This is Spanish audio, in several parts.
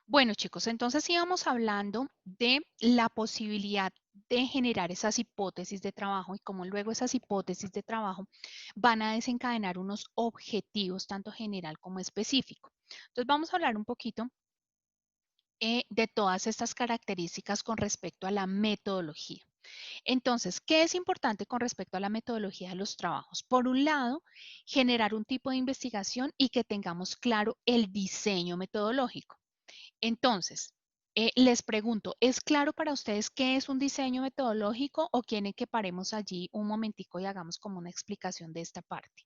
Bueno, chicos, entonces íbamos hablando de la posibilidad de generar esas hipótesis de trabajo y cómo luego esas hipótesis de trabajo van a desencadenar unos objetivos, tanto general como específico. Entonces vamos a hablar un poquito de todas estas características con respecto a la metodología. Entonces, ¿qué es importante con respecto a la metodología de los trabajos? Por un lado, generar un tipo de investigación y que tengamos claro el diseño metodológico. Entonces, les pregunto, ¿es claro para ustedes qué es un diseño metodológico o quieren que paremos allí un momentico y hagamos como una explicación de esta parte?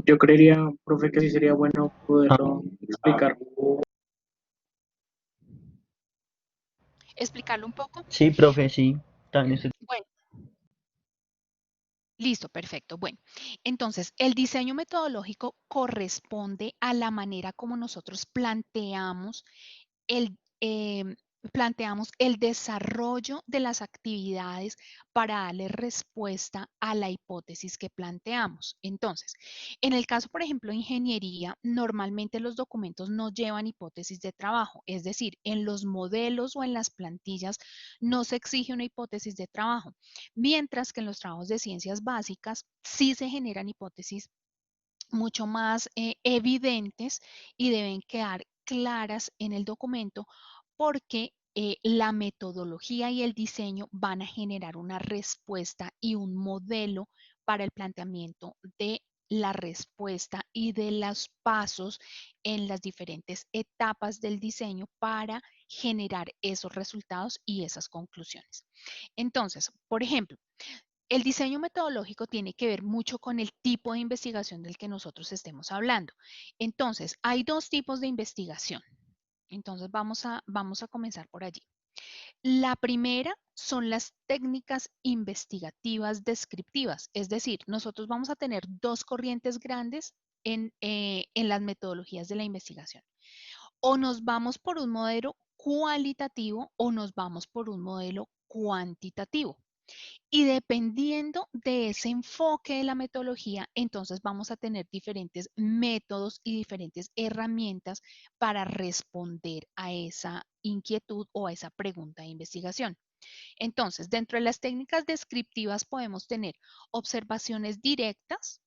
Yo creería, profe, que sí sería bueno poderlo explicar. ¿Explicarlo un poco? Sí, profe, sí. También estoy... Bueno, listo, perfecto. Bueno, entonces el diseño metodológico corresponde a la manera como nosotros planteamos el desarrollo de las actividades para darle respuesta a la hipótesis que planteamos. Entonces, en el caso, por ejemplo, de ingeniería, normalmente los documentos no llevan hipótesis de trabajo, es decir, en los modelos o en las plantillas no se exige una hipótesis de trabajo, mientras que en los trabajos de ciencias básicas sí se generan hipótesis mucho más evidentes y deben quedar claras en el documento porque la metodología y el diseño van a generar una respuesta y un modelo para el planteamiento de la respuesta y de los pasos en las diferentes etapas del diseño para generar esos resultados y esas conclusiones. Entonces, por ejemplo, el diseño metodológico tiene que ver mucho con el tipo de investigación del que nosotros estemos hablando. Entonces, hay dos tipos de investigación. Entonces, vamos a comenzar por allí. La primera son las técnicas investigativas descriptivas, es decir, nosotros vamos a tener dos corrientes grandes en las metodologías de la investigación. O nos vamos por un modelo cualitativo o nos vamos por un modelo cuantitativo. Y dependiendo de ese enfoque de la metodología, entonces vamos a tener diferentes métodos y diferentes herramientas para responder a esa inquietud o a esa pregunta de investigación. Entonces, dentro de las técnicas descriptivas podemos tener observaciones directas,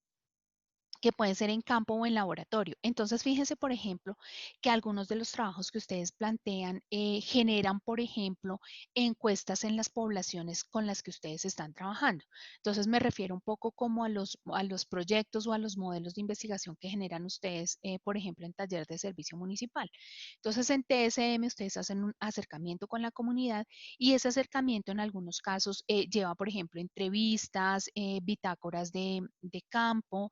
que pueden ser en campo o en laboratorio. Entonces, fíjense, por ejemplo, que algunos de los trabajos que ustedes plantean generan, por ejemplo, encuestas en las poblaciones con las que ustedes están trabajando. Entonces, me refiero un poco como a los proyectos o a los modelos de investigación que generan ustedes, por ejemplo, en taller de servicio municipal. Entonces, en TSM ustedes hacen un acercamiento con la comunidad y ese acercamiento en algunos casos lleva, por ejemplo, entrevistas, bitácoras de campo,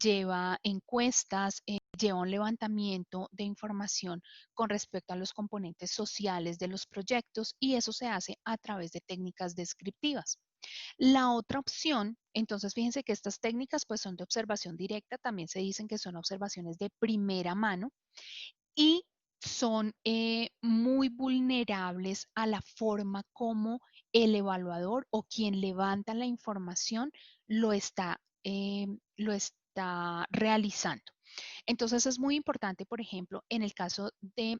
lleva encuestas, lleva un levantamiento de información con respecto a los componentes sociales de los proyectos y eso se hace a través de técnicas descriptivas. La otra opción, entonces fíjense que estas técnicas pues son de observación directa, también se dicen que son observaciones de primera mano y son muy vulnerables a la forma como el evaluador o quien levanta la información lo está realizando. Entonces es muy importante, por ejemplo, en el caso de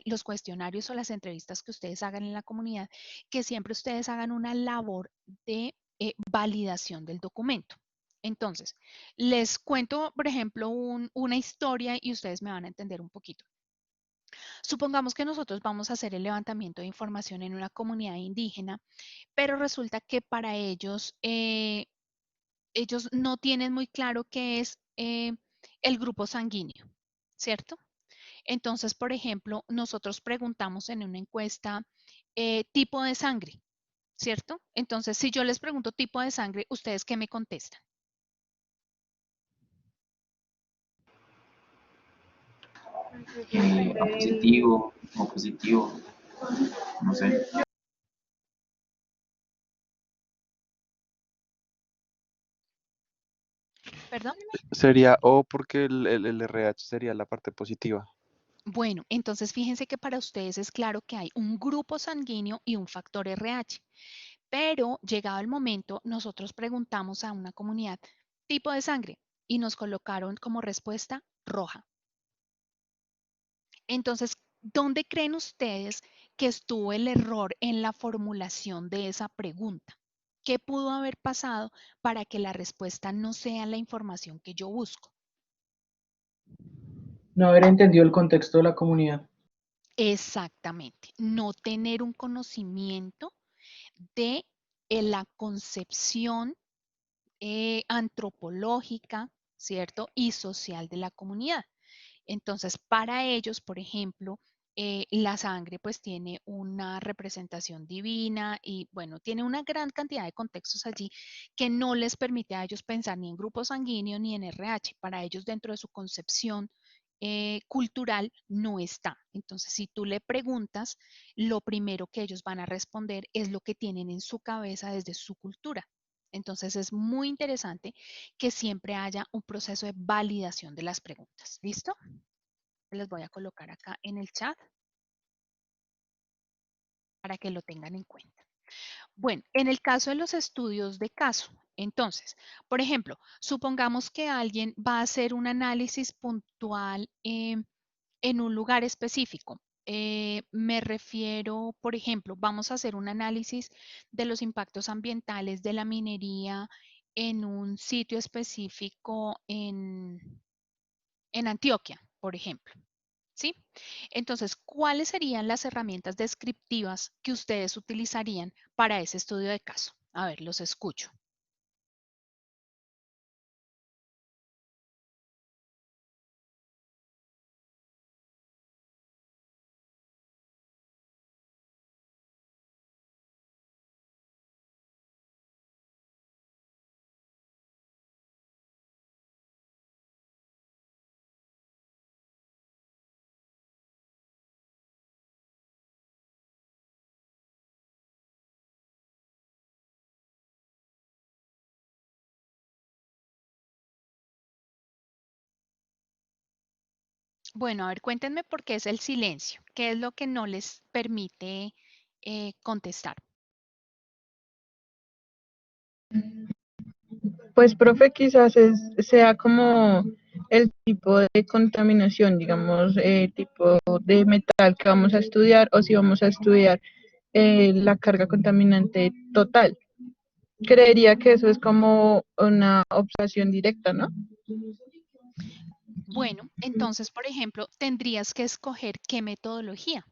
los cuestionarios o las entrevistas que ustedes hagan en la comunidad, que siempre ustedes hagan una labor de validación del documento. Entonces, les cuento, por ejemplo, una historia y ustedes me van a entender un poquito. Supongamos que nosotros vamos a hacer el levantamiento de información en una comunidad indígena, pero resulta que para ellos, ellos no tienen muy claro qué es el grupo sanguíneo, ¿cierto? Entonces, por ejemplo, nosotros preguntamos en una encuesta tipo de sangre, ¿cierto? Entonces, si yo les pregunto tipo de sangre, ¿ustedes qué me contestan? Positivo o positivo, no sé. ¿Perdón? Sería O porque el RH sería la parte positiva. Bueno, entonces fíjense que para ustedes es claro que hay un grupo sanguíneo y un factor RH. Pero llegado el momento, nosotros preguntamos a una comunidad tipo de sangre y nos colocaron como respuesta roja. Entonces, ¿dónde creen ustedes que estuvo el error en la formulación de esa pregunta? ¿Qué pudo haber pasado para que la respuesta no sea la información que yo busco? No haber entendido el contexto de la comunidad. Exactamente, no tener un conocimiento de la concepción antropológica, ¿cierto? Y social de la comunidad. Entonces, para ellos, por ejemplo, la sangre pues tiene una representación divina y bueno, tiene una gran cantidad de contextos allí que no les permite a ellos pensar ni en grupo sanguíneo ni en RH. Para ellos dentro de su concepción cultural no está. Entonces, si tú le preguntas, lo primero que ellos van a responder es lo que tienen en su cabeza desde su cultura. Entonces, es muy interesante que siempre haya un proceso de validación de las preguntas. ¿Listo? Les voy a colocar acá en el chat para que lo tengan en cuenta. Bueno, en el caso de los estudios de caso, entonces, por ejemplo, supongamos que alguien va a hacer un análisis puntual en un lugar específico. Me refiero, por ejemplo, vamos a hacer un análisis de los impactos ambientales de la minería en un sitio específico en Antioquia, por ejemplo. ¿Sí? Entonces, ¿cuáles serían las herramientas descriptivas que ustedes utilizarían para ese estudio de caso? A ver, los escucho. Bueno, a ver, cuéntenme por qué es el silencio. ¿Qué es lo que no les permite contestar? Pues, profe, quizás sea como el tipo de contaminación, digamos, tipo de metal que vamos a estudiar o si vamos a estudiar la carga contaminante total. Creería que eso es como una observación directa, ¿no? Bueno, entonces, por ejemplo, tendrías que escoger qué metodología.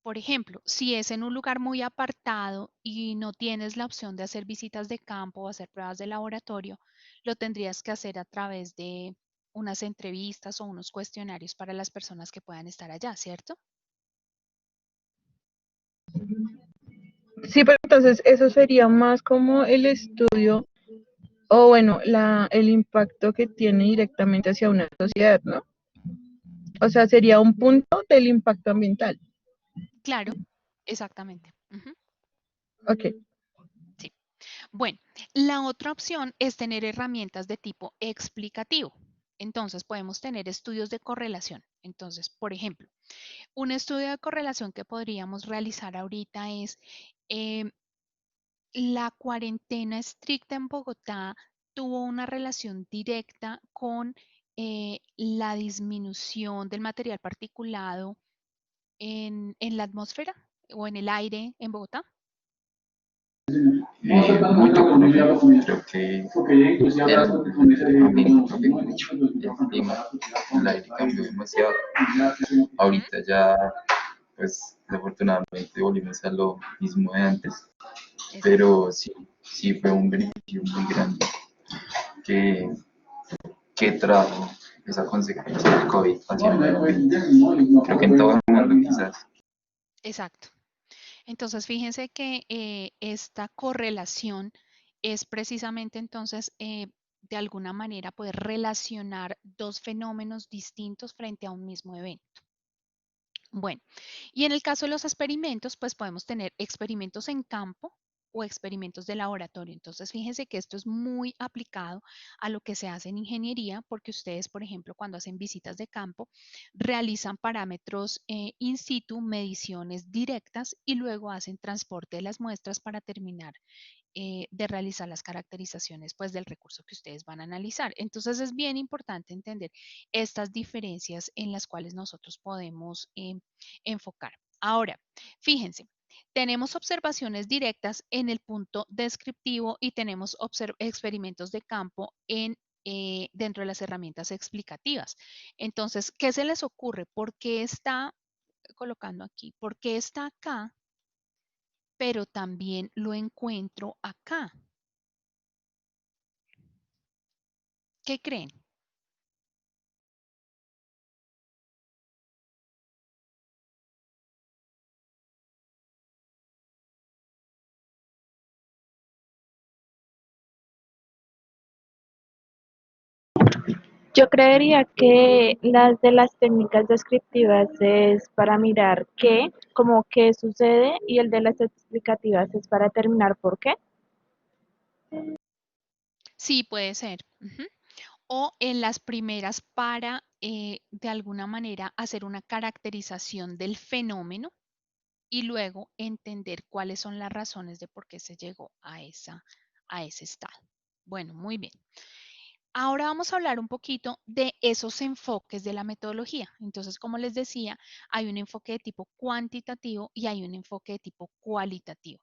Por ejemplo, si es en un lugar muy apartado y no tienes la opción de hacer visitas de campo o hacer pruebas de laboratorio, lo tendrías que hacer a través de unas entrevistas o unos cuestionarios para las personas que puedan estar allá, ¿cierto? Sí, pero entonces eso sería más como el estudio o bueno, el impacto que tiene directamente hacia una sociedad, ¿no? O sea, sería un punto del impacto ambiental. Claro, exactamente. Ujú, Ok. sí. Bueno, la otra opción es tener herramientas de tipo explicativo. Entonces, podemos tener estudios de correlación. Entonces, por ejemplo, un estudio de correlación que podríamos realizar ahorita es la cuarentena estricta en Bogotá tuvo una relación directa con la disminución del material particulado en la atmósfera o en el aire en Bogotá. Mucho, creo que el ambiente, mejor dicho, el clima, el aire cambió demasiado. Ujú. Ahorita ya, pues, desafortunadamente volvimos a lo mismo de antes, Exacto. pero sí, sí fue un beneficio muy grande que, que trajo esa consecuencia del COVID hacia el medio ambiente. Creo que en todo el mundo quizás. Exacto. Entonces, fíjense que esta correlación es precisamente entonces, de alguna manera, poder relacionar dos fenómenos distintos frente a un mismo evento. Bueno, y en el caso de los experimentos, pues podemos tener experimentos en campo, o experimentos de laboratorio. Entonces, fíjense que esto es muy aplicado a lo que se hace en ingeniería, porque ustedes, por ejemplo, cuando hacen visitas de campo, realizan parámetros in situ, mediciones directas y luego hacen transporte de las muestras para terminar de realizar las caracterizaciones pues del recurso que ustedes van a analizar. Entonces es bien importante entender estas diferencias en las cuales nosotros podemos enfocar. Ahora, fíjense, tenemos observaciones directas en el punto descriptivo y tenemos experimentos de campo dentro de las herramientas explicativas. Entonces, ¿qué se les ocurre? ¿Por qué está colocando aquí? ¿Por qué está acá? Pero también lo encuentro acá. ¿Qué creen? Yo creería que las de las técnicas descriptivas es para mirar qué, como qué sucede, y el de las explicativas es para determinar por qué. Sí, puede ser. Ujú. O en las primeras para, de alguna manera, hacer una caracterización del fenómeno y luego entender cuáles son las razones de por qué se llegó a ese estado. Bueno, muy bien. Ahora vamos a hablar un poquito de esos enfoques de la metodología. Entonces, como les decía, hay un enfoque de tipo cuantitativo y hay un enfoque de tipo cualitativo.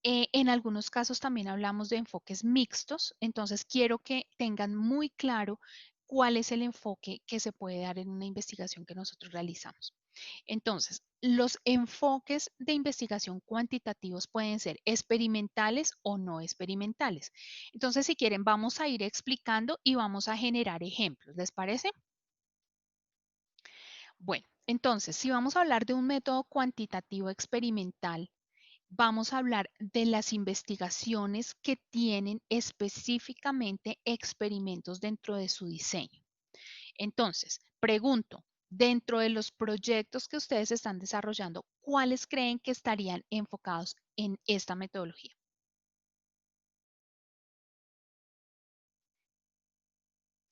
En algunos casos también hablamos de enfoques mixtos, entonces quiero que tengan muy claro cuál es el enfoque que se puede dar en una investigación que nosotros realizamos. Entonces, los enfoques de investigación cuantitativos pueden ser experimentales o no experimentales. Entonces, si quieren, vamos a ir explicando y vamos a generar ejemplos. ¿Les parece? Bueno, entonces, si vamos a hablar de un método cuantitativo experimental, vamos a hablar de las investigaciones que tienen específicamente experimentos dentro de su diseño. Entonces, pregunto, dentro de los proyectos que ustedes están desarrollando, ¿cuáles creen que estarían enfocados en esta metodología?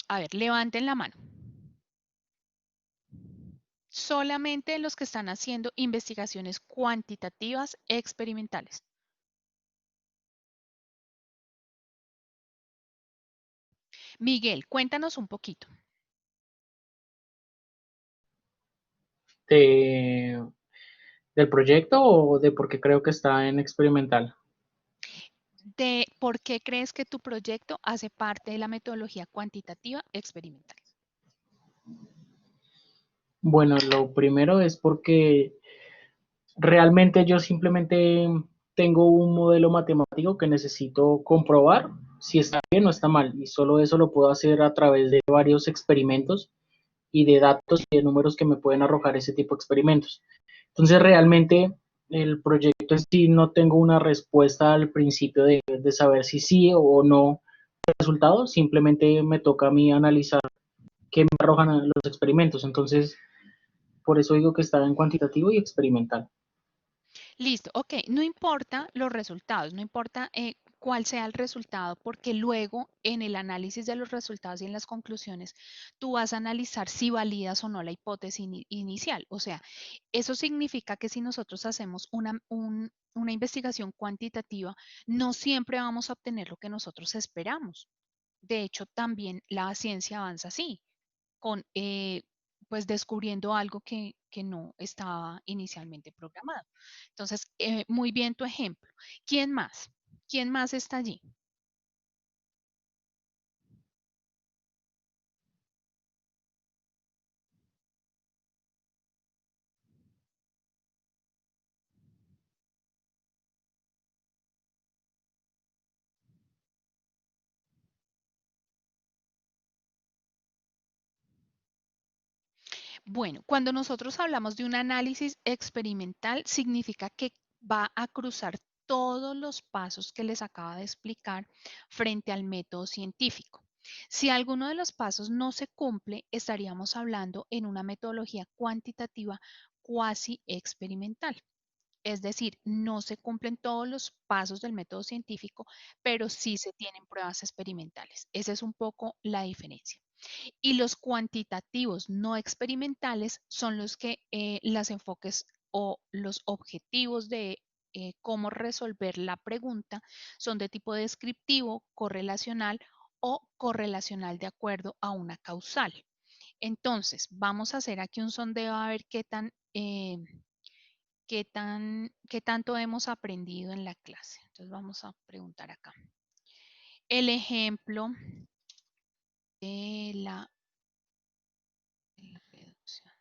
A ver, levanten la mano. Solamente los que están haciendo investigaciones cuantitativas experimentales. Miguel, cuéntanos un poquito. de- ¿Del proyecto o de por qué creo que está en experimental? De por qué crees que tu proyecto hace parte de la metodología cuantitativa experimental. Bueno, lo primero es porque realmente yo simplemente tengo un modelo matemático que necesito comprobar si está bien o está mal, y solo eso lo puedo hacer a través de varios experimentos y de datos y de números que me pueden arrojar ese tipo de experimentos. Entonces, realmente el proyecto en sí no tengo una respuesta al principio de saber si sí o no el resultado, simplemente me toca a mí analizar qué me arrojan los experimentos. Entonces, por eso digo que está en cuantitativo y experimental. Listo, ok, no importa los resultados, no importa cuál sea el resultado, porque luego en el análisis de los resultados y en las conclusiones, tú vas a analizar si validas o no la hipótesis inicial. O sea, eso significa que si nosotros hacemos una investigación cuantitativa, no siempre vamos a obtener lo que nosotros esperamos. De hecho, también la ciencia avanza así con pues descubriendo algo que no estaba inicialmente programado. Entonces, muy bien tu ejemplo. ¿Quién más? ¿Quién más está allí? Bueno, cuando nosotros hablamos de un análisis experimental, significa que va a cruzar todos los pasos que les acaba de explicar frente al método científico. Si alguno de los pasos no se cumple, estaríamos hablando en una metodología cuantitativa cuasi experimental. Es decir, no se cumplen todos los pasos del método científico, pero sí se tienen pruebas experimentales. Esa es un poco la diferencia. Y los cuantitativos no experimentales son los que las enfoques o los objetivos de cómo resolver la pregunta son de tipo descriptivo, correlacional o correlacional de acuerdo a una causal. Entonces, vamos a hacer aquí un sondeo a ver qué tanto hemos aprendido en la clase. Entonces, vamos a preguntar acá. El ejemplo de de la reducción.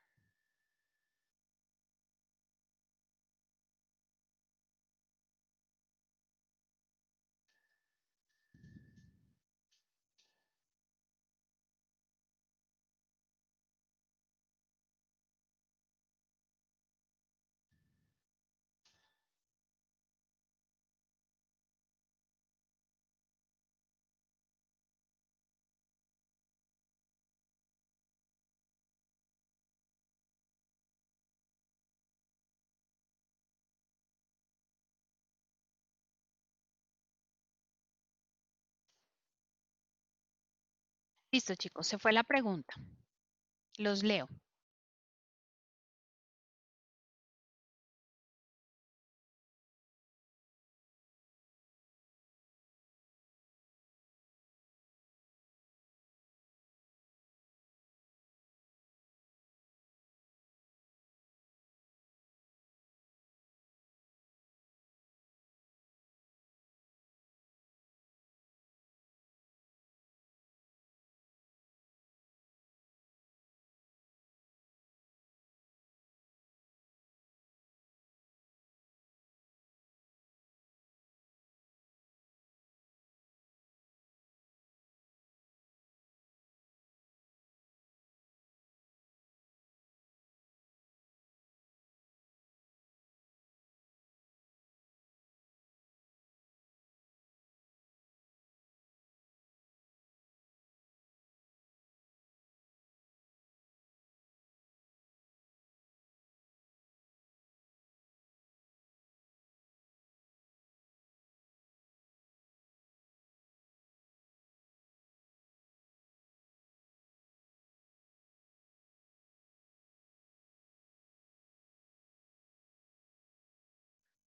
Listo, chicos, se fue la pregunta. Los leo.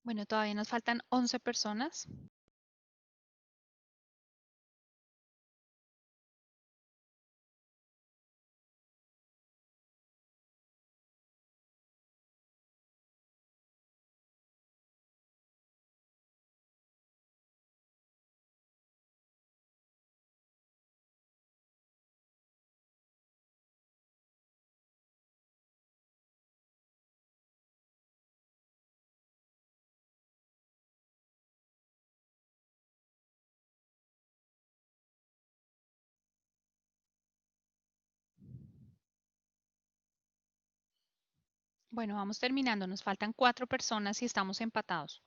Bueno, todavía nos faltan 11 personas. Bueno, vamos terminando. Nos faltan 4 personas y estamos empatados.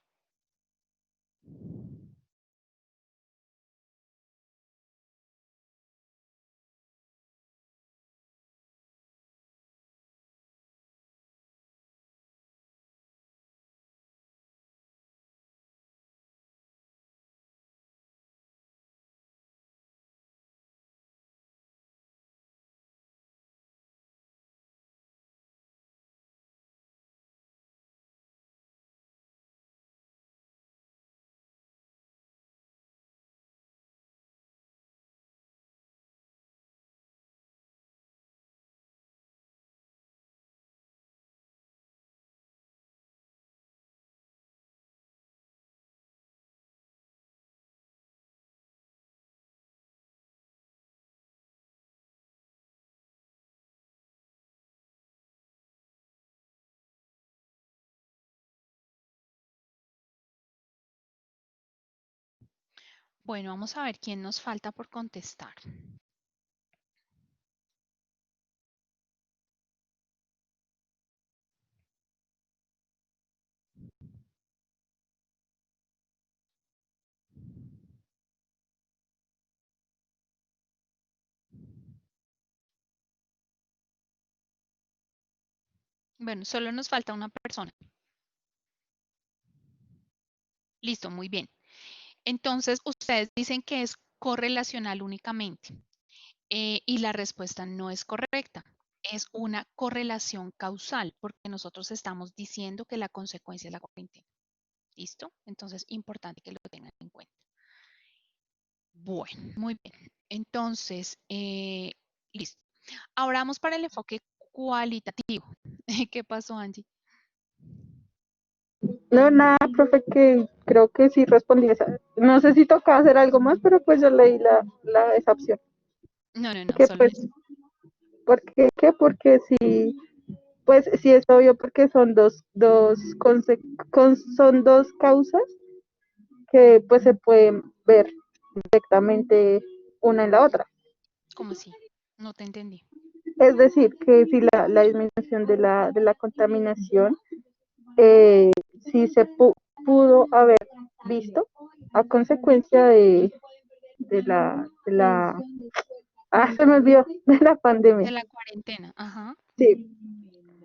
Bueno, vamos a ver quién nos falta por contestar. Bueno, solo nos falta una persona. Listo, muy bien. Entonces, ustedes dicen que es correlacional únicamente y la respuesta no es correcta. Es una correlación causal porque nosotros estamos diciendo que la consecuencia es la cuarentena. ¿Listo? Entonces, importante que lo tengan en cuenta. Bueno, muy bien. Entonces, listo. Ahora vamos para el enfoque cualitativo. ¿Qué pasó, Angie? No, nada, profe, que creo que sí respondí esa. No sé si toca hacer algo más, pero pues yo leí esa opción. No, no, no, Que solo pues, eso. ¿qué? Porque sí, pues sí es obvio porque son son dos causas que pues se pueden ver directamente una en la otra. ¿Cómo así? No te entendí. Es decir, que si la disminución de la contaminación sí pudo haber visto a consecuencia se me olvidó, de la De pandemia. la cuarentena, ajá. Sí,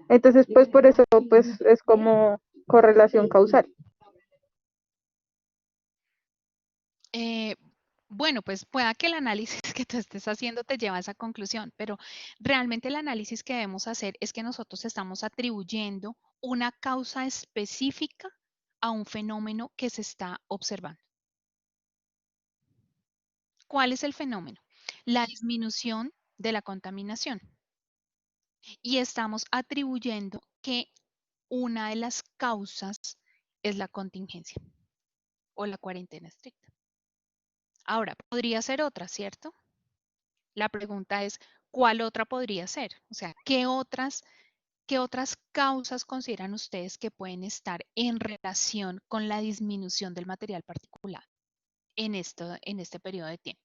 entonces pues por eso pues es como correlación causal. Eh, bueno, pues pueda que el análisis que tú estés haciendo te lleve a esa conclusión, pero realmente el análisis que debemos hacer es que nosotros estamos atribuyendo una causa específica a un fenómeno que se está observando. ¿Cuál es el fenómeno? La disminución de la contaminación. Y estamos atribuyendo que una de las causas es la contingencia o la cuarentena estricta. Ahora, podría ser otra, ¿cierto? La pregunta es, ¿cuál otra podría ser? O sea, qué otras causas consideran ustedes que pueden estar en relación con la disminución del material particulado en este periodo de tiempo?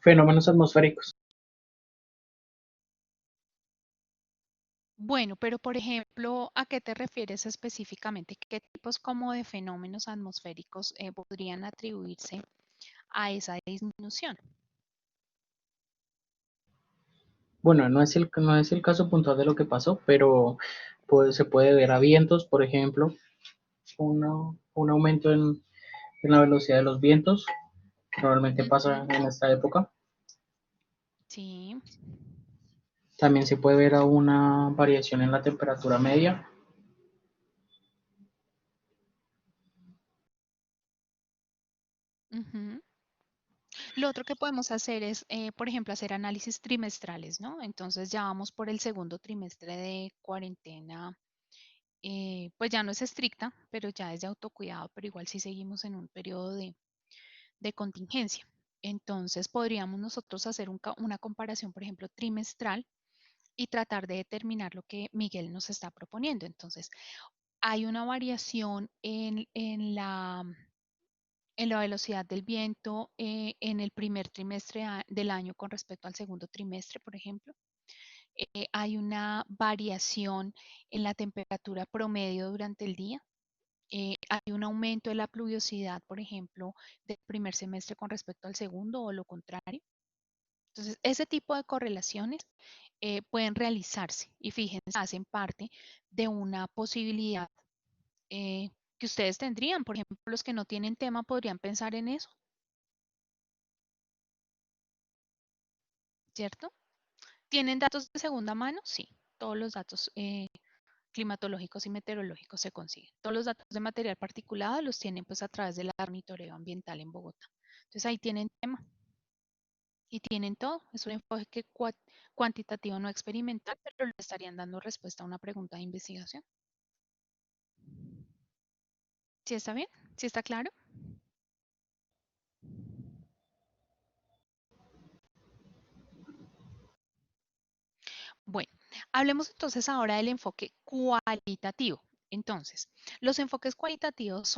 Fenómenos atmosféricos. Bueno, pero por ejemplo, ¿a qué te refieres específicamente? ¿Qué tipos como de fenómenos atmosféricos podrían atribuirse a esa disminución? Bueno, no es el caso puntual de lo que pasó, pero pues, se puede ver a vientos, por ejemplo, un aumento en la velocidad de los vientos, que normalmente pasa Ujú. en esta época. Sí. También se puede ver a una variación en la temperatura media. Ujú. Lo otro que podemos hacer es, por ejemplo, hacer análisis trimestrales, ¿no? Entonces ya vamos por el segundo trimestre de cuarentena, pues ya no es estricta, pero ya es de autocuidado, pero igual sí seguimos en un periodo de contingencia. Entonces podríamos nosotros hacer una comparación, por ejemplo, trimestral y tratar de determinar lo que Miguel nos está proponiendo. Entonces, hay una variación en la velocidad del viento en el primer trimestre del año con respecto al segundo trimestre, por ejemplo. Hay una variación en la temperatura promedio durante el día. Hay un aumento de la pluviosidad, por ejemplo, del primer semestre con respecto al segundo o lo contrario. Entonces, ese tipo de correlaciones pueden realizarse y fíjense, hacen parte de una posibilidad que ustedes tendrían. Por ejemplo, los que no tienen tema podrían pensar en eso, ¿cierto? ¿Tienen datos de segunda mano? Sí, todos los datos climatológicos y meteorológicos se consiguen. Todos los datos de material particulado los tienen pues a través del monitoreo ambiental en Bogotá. Entonces ahí tienen tema y tienen todo. Es un enfoque cuantitativo no experimental, pero le estarían dando respuesta a una pregunta de investigación. ¿Sí está bien? ¿Sí está claro? Bueno, hablemos entonces ahora del enfoque cualitativo. Entonces, los enfoques cualitativos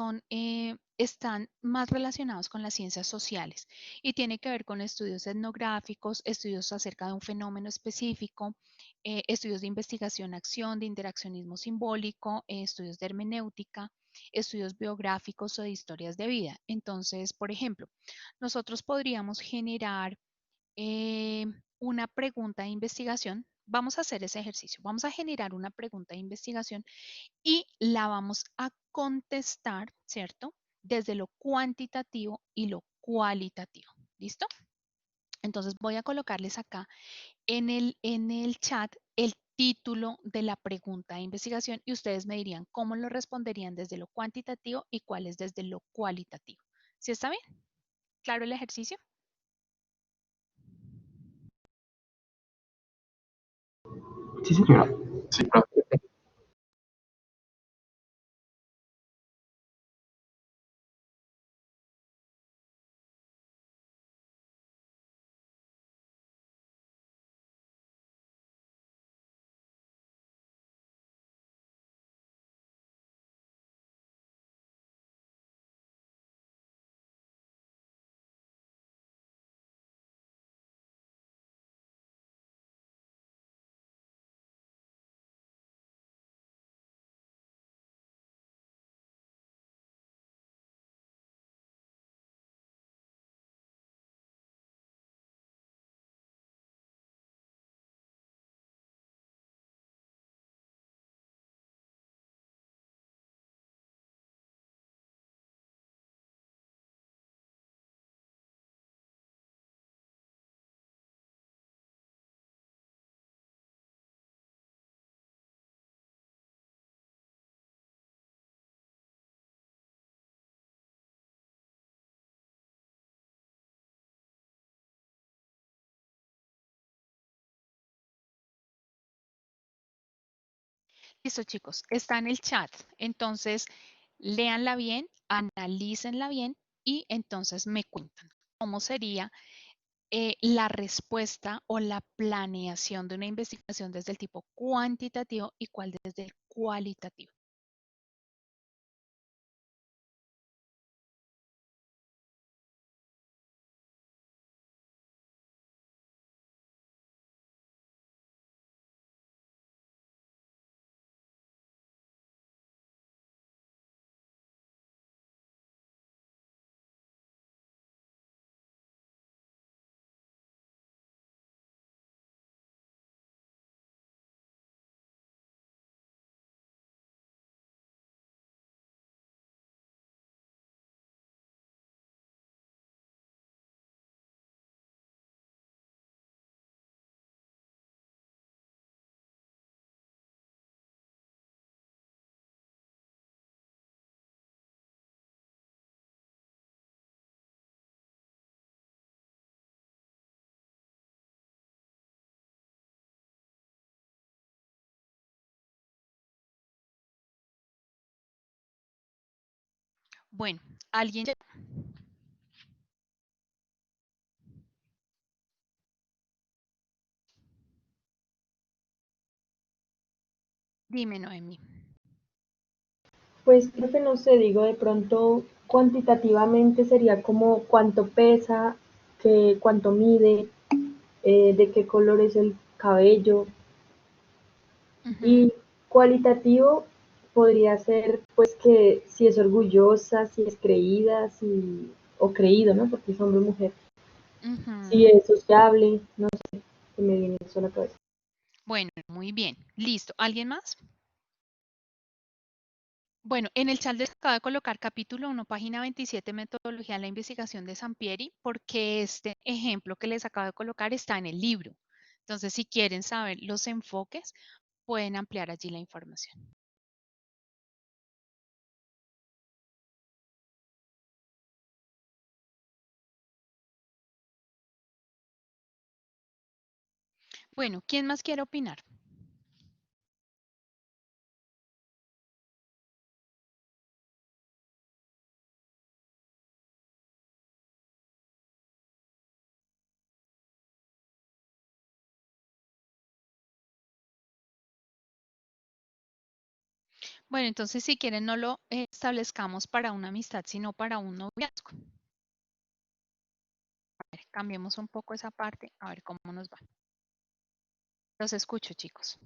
están más relacionados con las ciencias sociales y tiene que ver con estudios etnográficos, estudios acerca de un fenómeno específico, estudios de investigación-acción, de interaccionismo simbólico, estudios de hermenéutica. estudios biográficos o de historias de vida. Entonces, por ejemplo, nosotros podríamos generar eh, una pregunta de investigación. Vamos a hacer ese ejercicio. Vamos a generar una pregunta de investigación y la vamos a contestar, ¿cierto? Desde lo cuantitativo y lo cualitativo. ¿Listo? Entonces voy a colocarles acá en el chat el título de la pregunta de investigación y ustedes me dirían cómo lo responderían desde lo cuantitativo y cuál es desde lo cualitativo. ¿Sí está bien? ¿Claro el ejercicio? Sí, señora. Sí, profe. Listo, chicos, está en el chat. Entonces, léanla bien, analícenla bien y entonces me cuentan cómo sería la respuesta o la planeación de una investigación desde el tipo cuantitativo y cuál desde el cualitativo. Bueno, ¿alguien? Dime, Noemi. Pues creo que no sé, digo, de pronto cuantitativamente sería como cuánto pesa, cuánto mide, de qué color es el cabello. Ujú, Y cualitativo podría ser pues que si es orgullosa, si es creída, o creído, ¿no? Porque es hombre o mujer. Si ujú. es sociable, no sé, que me viene eso a la cabeza. Bueno, muy bien. Listo. ¿Alguien más? Bueno, en el chat les acabo de colocar capítulo 1, página 27, metodología de la investigación de Sampieri, porque este ejemplo que les acabo de colocar está en el libro. Entonces, si quieren saber los enfoques, pueden ampliar allí la información. Bueno, ¿quién más quiere opinar? Bueno, entonces si quieren no lo establezcamos para una amistad, sino para un noviazgo. A ver, cambiemos un poco esa parte, a ver cómo nos va. Los escucho, chicos.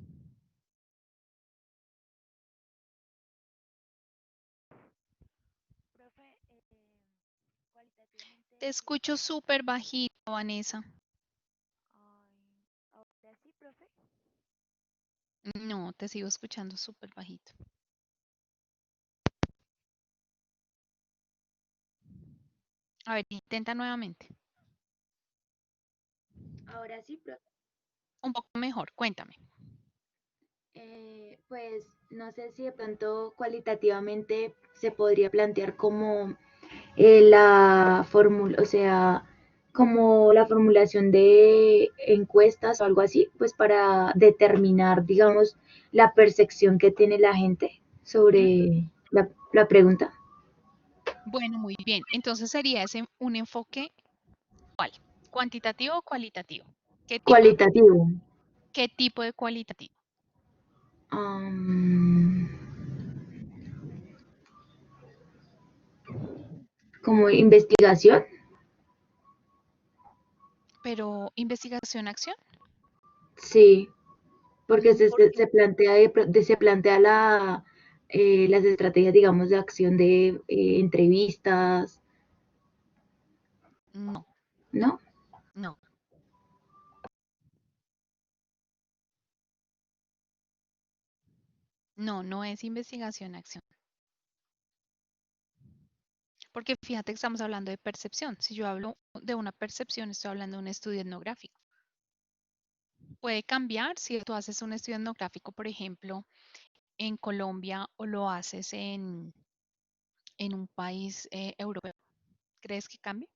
Te escucho súper bajito, Vanessa. ¿Ahora sí, profe? No, te sigo escuchando súper bajito. A ver, intenta nuevamente. Ahora sí, profe. Un poco mejor, cuéntame. Pues no sé si de pronto cualitativamente se podría plantear como la fórmula, o sea, como la formulación de encuestas o algo así, pues para determinar, digamos, la percepción que tiene la gente ¿Mm? sobre la pregunta. Bueno, muy bien. Entonces sería ese un enfoque, ¿cuál? ¿Cuantitativo o cualitativo? ¿Qué tipo? Cualitativo. ¿Qué tipo de cualitativo? Am, como investigación. Pero investigación-acción. Sí, porque Porque se plantea, se plantea las estrategias, digamos, de acción de entrevistas, no, ¿no? no, no es investigación-acción. Porque fíjate que estamos hablando de percepción. Si yo hablo de una percepción, estoy hablando de un estudio etnográfico. Puede cambiar si tú haces un estudio etnográfico, por ejemplo, en Colombia o lo haces en un país europeo. ¿Crees que cambie?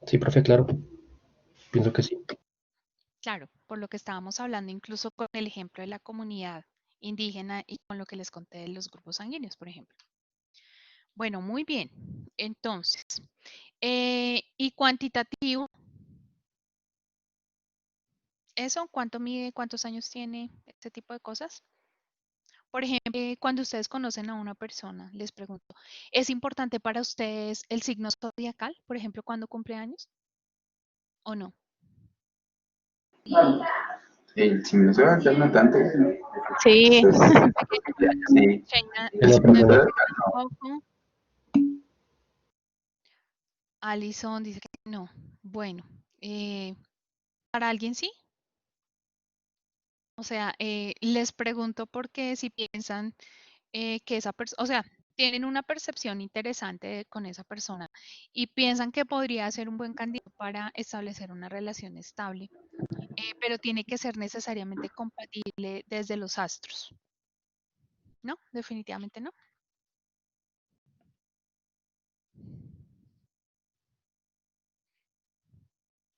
Sí, profe, claro. Pienso que sí. Claro, por lo que estábamos hablando, incluso con el ejemplo de la comunidad indígena y con lo que les conté de los grupos sanguíneos, por ejemplo. Bueno, muy bien. Entonces, y cuantitativo, ¿eso cuánto mide, cuántos años tiene, este tipo de cosas? Por ejemplo, cuando ustedes conocen a una persona, les pregunto, ¿es importante para ustedes el signo zodiacal, por ejemplo, cuando cumple años o no? El signo se va a hacer no tanto. Sí. Sí, Sheina, Es el la signo me pregunta. dice zodiacal que no. tampoco. Alison dice que no. Bueno, eh, para alguien sí. O sea, les pregunto porque si piensan que esa persona, o sea, tienen una percepción interesante con esa persona y piensan que podría ser un buen candidato para establecer una relación estable, pero tiene que ser necesariamente compatible desde los astros. No, definitivamente no.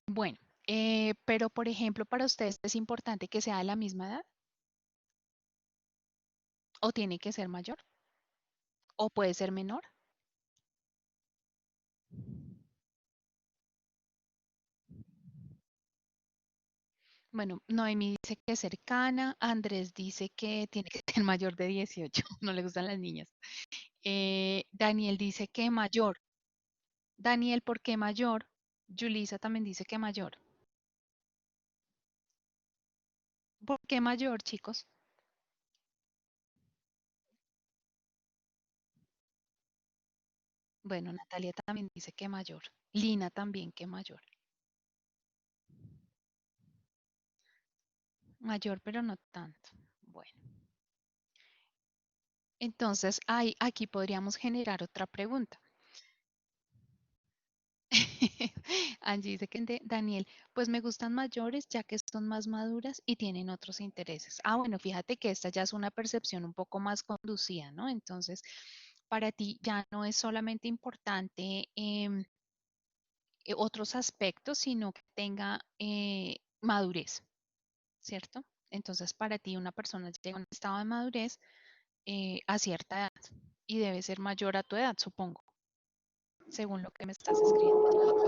Bueno, pero por ejemplo, para ustedes es importante que sea de la misma edad o tiene que ser mayor o puede ser menor. Bueno, Noemi dice que es cercana, Andrés dice que tiene que ser mayor de 18, no le gustan las niñas. Daniel dice que mayor. Daniel, ¿por qué mayor? Julisa también dice que mayor. ¿Por qué mayor, chicos? Bueno, Natalia también dice que mayor. Lina también que mayor. Mayor, pero no tanto. Bueno, entonces aquí podríamos generar otra pregunta. Angie dice que Daniel, pues me gustan mayores ya que son más maduras y tienen otros intereses. Ah, bueno, fíjate que esta ya es una percepción un poco más conducida, ¿no? Entonces, para ti ya no es solamente importante otros aspectos, sino que tenga madurez, ¿cierto? Entonces, para ti una persona llega a un estado de madurez a cierta edad y debe ser mayor a tu edad, supongo, según lo que me estás escribiendo.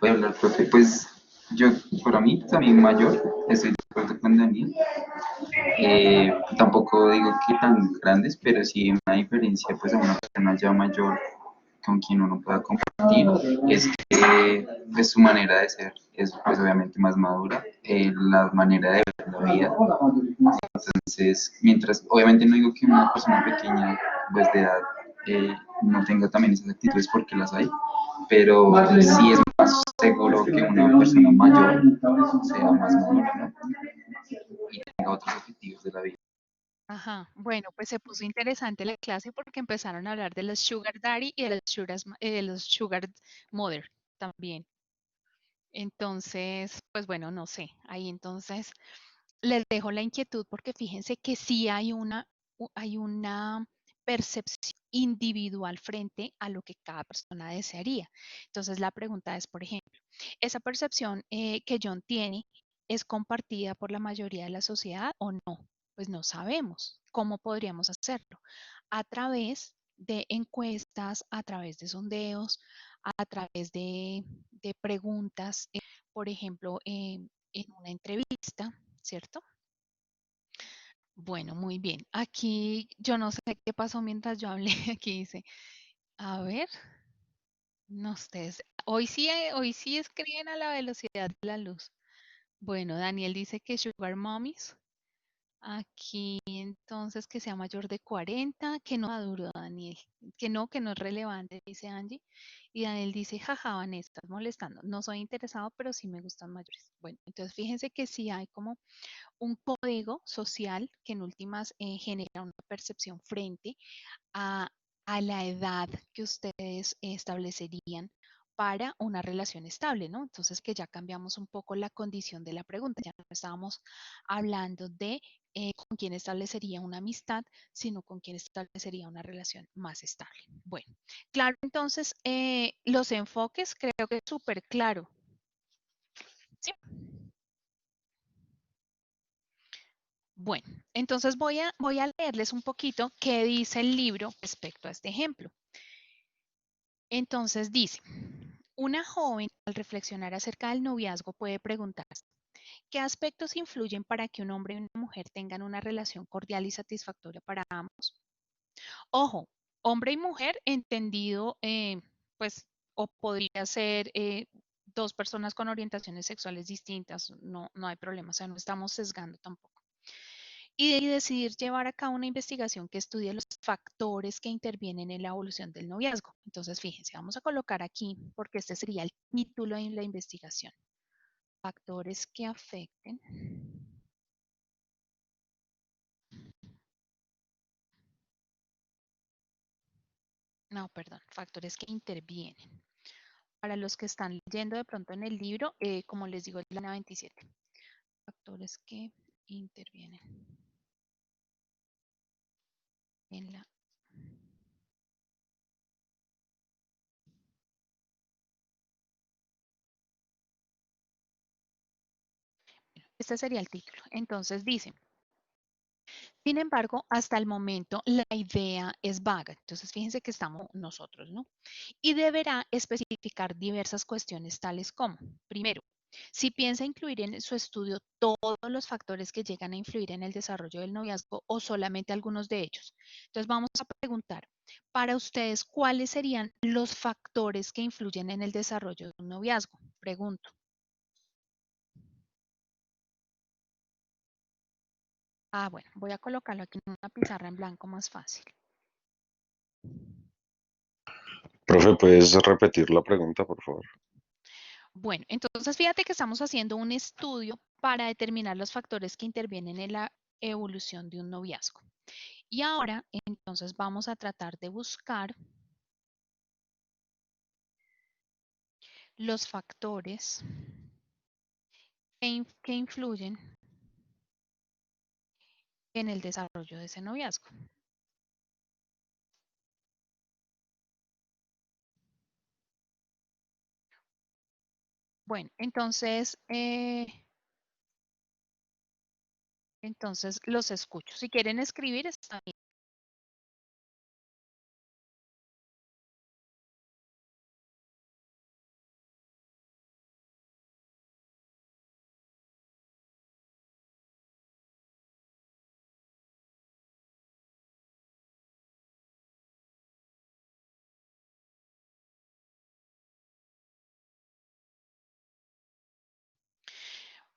Puede hablar, profe. Pues yo, para mí, también mayor, estoy de acuerdo con Daniel. Tampoco digo que tan grandes, pero sí una diferencia, pues a una persona ya mayor con quien uno pueda compartir, es que pues, su manera de ser es pues, obviamente más madura, la manera de ver la vida. Entonces, mientras, obviamente no digo que una persona pequeña, pues de edad, no tenga también esas actitudes porque las hay, pero sí es más seguro que una persona mayor sea más madura, ¿no? Y tenga otros objetivos de la vida. Ajá, bueno, pues se puso interesante la clase porque empezaron a hablar de los sugar daddy y de los sugar mother también. Entonces, pues bueno, no sé, ahí entonces les dejo la inquietud porque fíjense que sí hay una percepción individual frente a lo que cada persona desearía. Entonces la pregunta es, por ejemplo, ¿esa percepción que John tiene es compartida por la mayoría de la sociedad o no? Pues no sabemos. ¿Cómo podríamos hacerlo? A través de encuestas, a través de sondeos, a través de preguntas, por ejemplo, en una entrevista, ¿cierto? Bueno, muy bien. Aquí yo no sé qué pasó mientras yo hablé. Aquí dice, a ver, no ustedes. Hoy sí escriben a la velocidad de la luz. Bueno, Daniel dice que Sugar Mommies. Aquí entonces que sea mayor de 40, que no maduro, Daniel. Que no es relevante, dice Angie. Y Daniel dice, jaja, Vanessa, estás molestando. No soy interesado, pero sí me gustan mayores. Bueno, entonces fíjense que sí hay como un código social que en últimas genera una percepción frente a, a la edad que ustedes establecerían para una relación estable, ¿no? Entonces que ya cambiamos un poco la condición de la pregunta, ya no estábamos hablando de con quién establecería una amistad, sino con quién establecería una relación más estable. Bueno, claro, entonces los enfoques creo que es súper claro. ¿Sí? Bueno, entonces voy a leerles un poquito qué dice el libro respecto a este ejemplo. Entonces dice, una joven al reflexionar acerca del noviazgo puede preguntarse, ¿qué aspectos influyen para que un hombre y una mujer tengan una relación cordial y satisfactoria para ambos? Ojo, hombre y mujer entendido, pues, o podría ser dos personas con orientaciones sexuales distintas, no, no hay problema, o sea, no estamos sesgando tampoco. Y decidir llevar a cabo una investigación que estudie los factores que intervienen en la evolución del noviazgo. Entonces, fíjense, vamos a colocar aquí, porque este sería el título en la investigación. Factores que afecten. No, perdón, factores que intervienen. Para los que están leyendo de pronto en el libro, como les digo, es la 27. Factores que intervienen en la... Este sería el título. Entonces dice, sin embargo, hasta el momento la idea es vaga. Entonces, fíjense que estamos nosotros, ¿no? Y deberá especificar diversas cuestiones tales como, primero, si piensa incluir en su estudio todos los factores que llegan a influir en el desarrollo del noviazgo o solamente algunos de ellos. Entonces, vamos a preguntar, para ustedes, ¿cuáles serían los factores que influyen en el desarrollo de un noviazgo? Pregunto. Ah, bueno, voy a colocarlo aquí en una pizarra en blanco más fácil. Profe, ¿puedes repetir la pregunta, por favor? Bueno, entonces fíjate que estamos haciendo un estudio para determinar los factores que intervienen en la evolución de un noviazgo. Y ahora, entonces, vamos a tratar de buscar los factores que influyen en el desarrollo de ese noviazgo. Bueno, entonces los escucho. Si quieren escribir, está bien.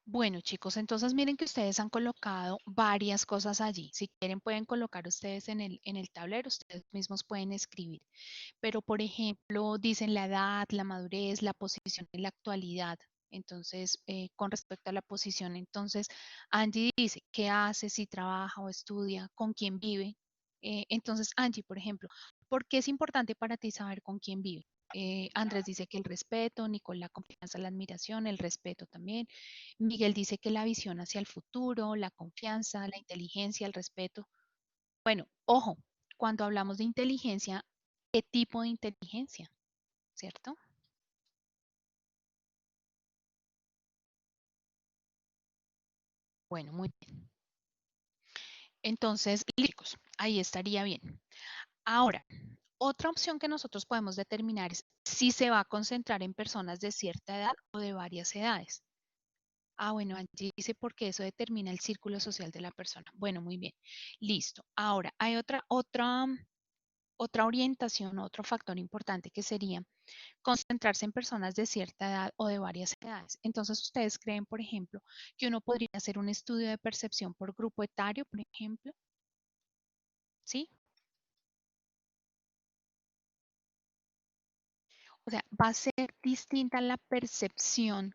Bueno, chicos, entonces miren que ustedes han colocado varias cosas allí. Si quieren, pueden colocar ustedes en el tablero, ustedes mismos pueden escribir. Pero, por ejemplo, dicen la edad, la madurez, la posición en la actualidad. Entonces, con respecto a la posición, entonces, Angie dice, ¿qué hace? Si trabaja o estudia, con quién vive. Entonces, Angie, por ejemplo, ¿por qué es importante para ti saber con quién vive? Andrés dice que el respeto, Nicole la confianza, la admiración, el respeto también. Miguel dice que la visión hacia el futuro, la confianza, la inteligencia, el respeto. Bueno, ojo, cuando hablamos de inteligencia, ¿qué tipo de inteligencia? ¿Cierto? Bueno, muy bien. Entonces, chicos, ahí estaría bien. Ahora, otra opción que nosotros podemos determinar es si se va a concentrar en personas de cierta edad o de varias edades. Ah, bueno, Angie dice porque eso determina el círculo social de la persona. Bueno, muy bien. Listo. Ahora, hay otra orientación, otro factor importante que sería concentrarse en personas de cierta edad o de varias edades. Entonces, ¿ustedes creen, por ejemplo, que uno podría hacer un estudio de percepción por grupo etario, por ejemplo? ¿Sí? O sea, ¿va a ser distinta la percepción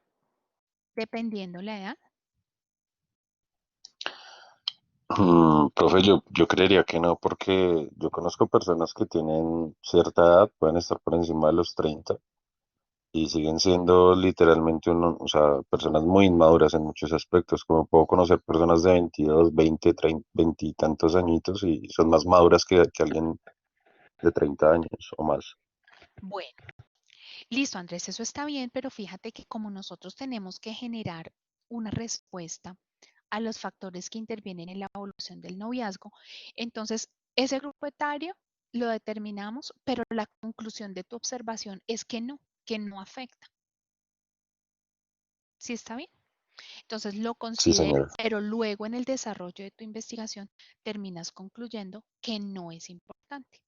dependiendo la edad? Profe, yo creería que no, porque yo conozco personas que tienen cierta edad, pueden estar por encima de los 30 y siguen siendo literalmente o sea, personas muy inmaduras en muchos aspectos, como puedo conocer personas de 22, 20, 30, 20 y tantos añitos y son más maduras que alguien de 30 años o más. Bueno, listo, Andrés, eso está bien, pero fíjate que como nosotros tenemos que generar una respuesta a los factores que intervienen en la evolución del noviazgo, entonces ese grupo etario lo determinamos, pero la conclusión de tu observación es que no afecta. ¿Sí está bien? Entonces lo Sí, considero, señor. pero luego en el desarrollo de tu investigación terminas concluyendo que no es importante.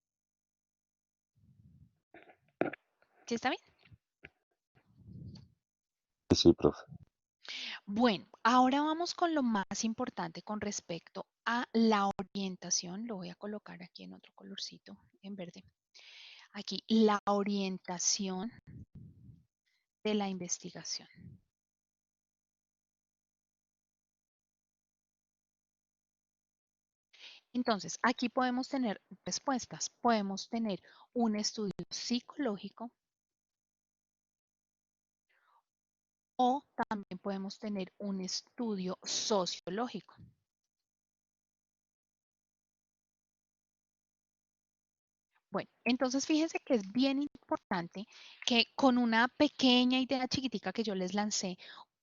¿Sí está bien? Sí, sí, profe. Bueno, ahora vamos con lo más importante con respecto a la orientación. Lo voy a colocar aquí en otro colorcito, en verde. Aquí, la orientación de la investigación. Entonces, aquí podemos tener respuestas. Podemos tener un estudio psicológico o también podemos tener un estudio sociológico. Bueno, entonces fíjense que es bien importante que con una pequeña idea chiquitica que yo les lancé,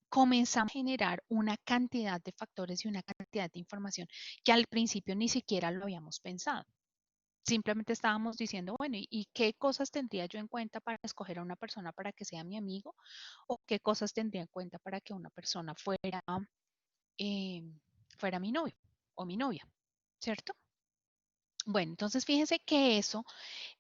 comenzamos a generar una cantidad de factores y una cantidad de información que al principio ni siquiera lo habíamos pensado. Simplemente estábamos diciendo, bueno, ¿y qué cosas tendría yo en cuenta para escoger a una persona para que sea mi amigo? ¿O qué cosas tendría en cuenta para que una persona eh, fuera mi novio o mi novia? ¿Cierto? Bueno, entonces fíjense que eso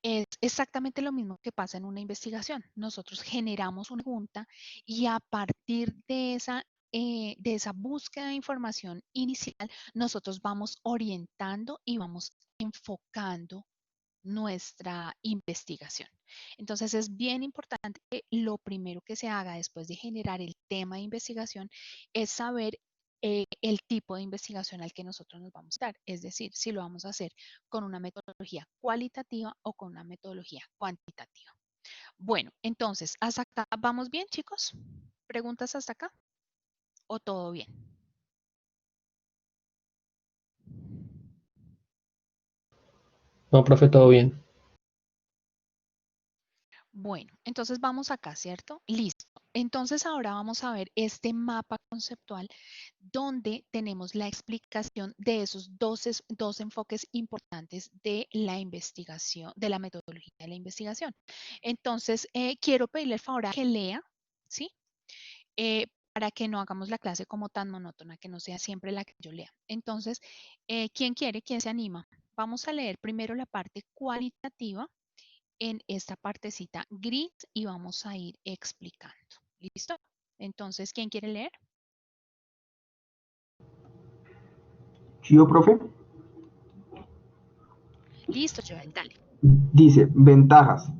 es exactamente lo mismo que pasa en una investigación. Nosotros generamos una pregunta y a partir de esa búsqueda de información inicial, nosotros vamos orientando y vamos enfocando nuestra investigación. Entonces es bien importante que lo primero que se haga después de generar el tema de investigación es saber el tipo de investigación al que nosotros nos vamos a dar, es decir, si lo vamos a hacer con una metodología cualitativa o con una metodología cuantitativa. Bueno, entonces, ¿hasta acá vamos bien, chicos? ¿Preguntas hasta acá? ¿O todo bien? No, profe, todo bien. Bueno, entonces vamos acá, ¿cierto? Listo. Entonces ahora vamos a ver este mapa conceptual donde tenemos la explicación de esos dos enfoques importantes de la investigación, de la metodología de la investigación. Entonces, quiero pedirle el favor a que lea, ¿sí? Para que no hagamos la clase como tan monótona, que no sea siempre la que yo lea. Entonces, ¿quién quiere? ¿Quién se anima? Vamos a leer primero la parte cualitativa en esta partecita gris y vamos a ir explicando. ¿Listo? Entonces, ¿quién quiere leer? ¿Sí, profe? Listo, Joel, dale. Dice, ventajas.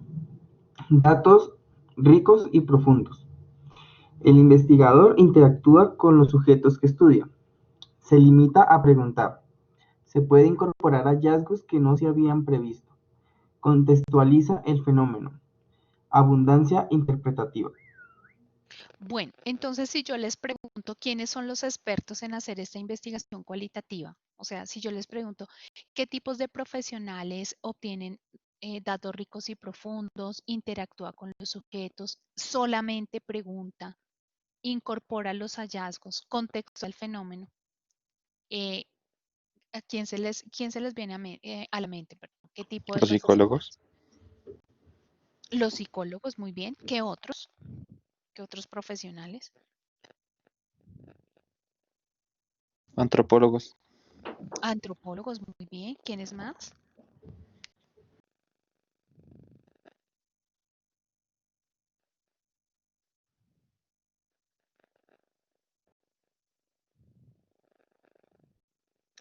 Datos ricos y profundos. El investigador interactúa con los sujetos que estudia. Se limita a preguntar. Se puede incorporar hallazgos que no se habían previsto. Contextualiza el fenómeno. Abundancia interpretativa. Bueno, entonces si yo les pregunto quiénes son los expertos en hacer esta investigación cualitativa, o sea, si yo les pregunto qué tipos de profesionales obtienen datos ricos y profundos, interactúa con los sujetos, solamente pregunta, incorpora los hallazgos, contexto al fenómeno, eh, ¿a quién se les viene a la mente? Perdón? ¿Qué tipo de Los psicólogos, profesionales? Los psicólogos, muy bien. ¿Qué otros? ¿Qué otros profesionales? antropólogos, Antropólogos, muy bien. ¿Quiénes más?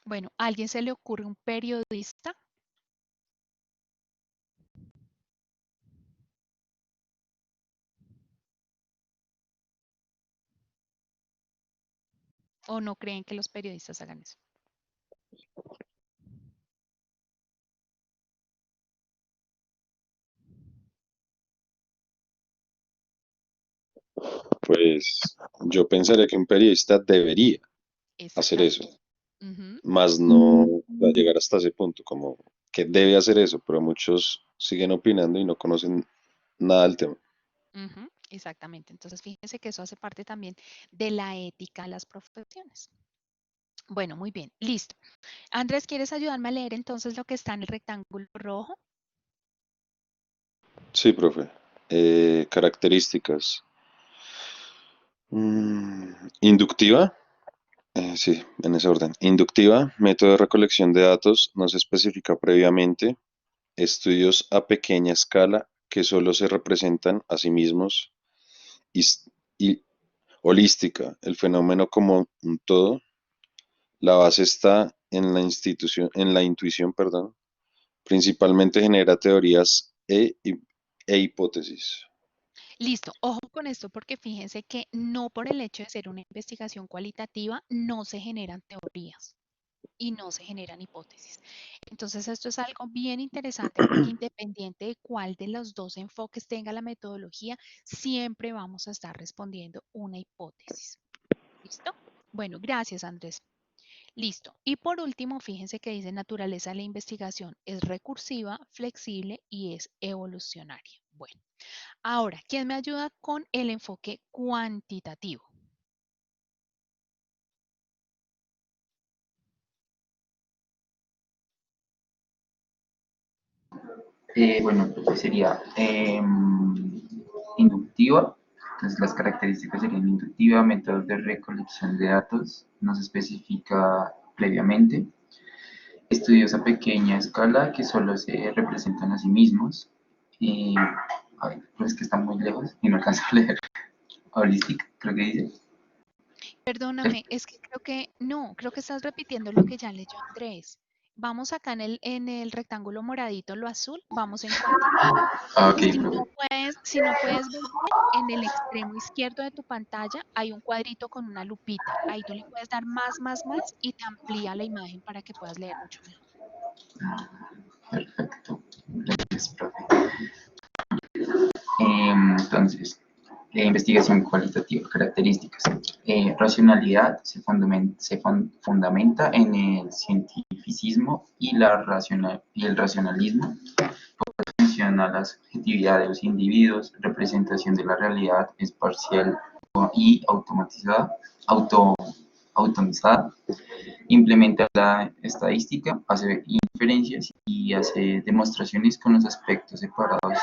Bueno, ¿a alguien se le ocurre un periodista? ¿O no creen que los periodistas hagan eso? Pues yo pensaría que un periodista debería hacer eso, Exactamente. Ujú, más no va a llegar hasta ese punto, como que debe hacer eso, pero muchos siguen opinando y no conocen nada del tema. ujú, exactamente. Entonces, fíjense que eso hace parte también de la ética de las profesiones. Bueno, muy bien, listo. Andrés, ¿quieres ayudarme a leer entonces lo que está en el rectángulo rojo? Sí, profe. Características. Inductiva, sí, en ese orden. Inductiva, método de recolección de datos, no se especifica previamente. Estudios a pequeña escala que solo se representan a sí mismos. Is- Y holística, el fenómeno como un todo. La base está en la en la intuición, perdón. Principalmente genera teorías e hipótesis. Listo, ojo con esto porque fíjense que no por el hecho de ser una investigación cualitativa no se generan teorías y no se generan hipótesis. Entonces, esto es algo bien interesante porque independiente de cuál de los dos enfoques tenga la metodología, siempre vamos a estar respondiendo una hipótesis. ¿Listo? Bueno, gracias, Andrés. Listo. Y por último, fíjense que dice naturaleza de la investigación es recursiva, flexible y es evolucionaria. Bueno, ahora, ¿quién me ayuda con el enfoque cuantitativo? Bueno, pues sería inductiva. Entonces, las características serían inductiva, métodos de recolección de datos, no se especifica previamente. Estudios a pequeña escala que solo se representan a sí mismos. Eh, Ay, pues es que está muy lejos y no alcanzo a leer. Holística, creo que dice. Perdóname, es que creo que estás repitiendo lo que ya leyó Andrés. Vamos acá en el rectángulo moradito, lo azul, vamos en cuantitativo. Ah, ok, Y profe. si no puedes ver bien, en el extremo izquierdo de tu pantalla hay un cuadrito con una lupita. Ahí tú le puedes dar más y te amplía la imagen para que puedas leer mucho mejor. Perfecto. Gracias, profe. Entonces, investigación cualitativa, características. Racionalidad fundamenta en el cientificismo y, y el racionalismo. Atención a la subjetividad de los individuos, representación de la realidad es parcial y auto, automizada. Implementa la estadística, hace inferencias y hace demostraciones con los aspectos separados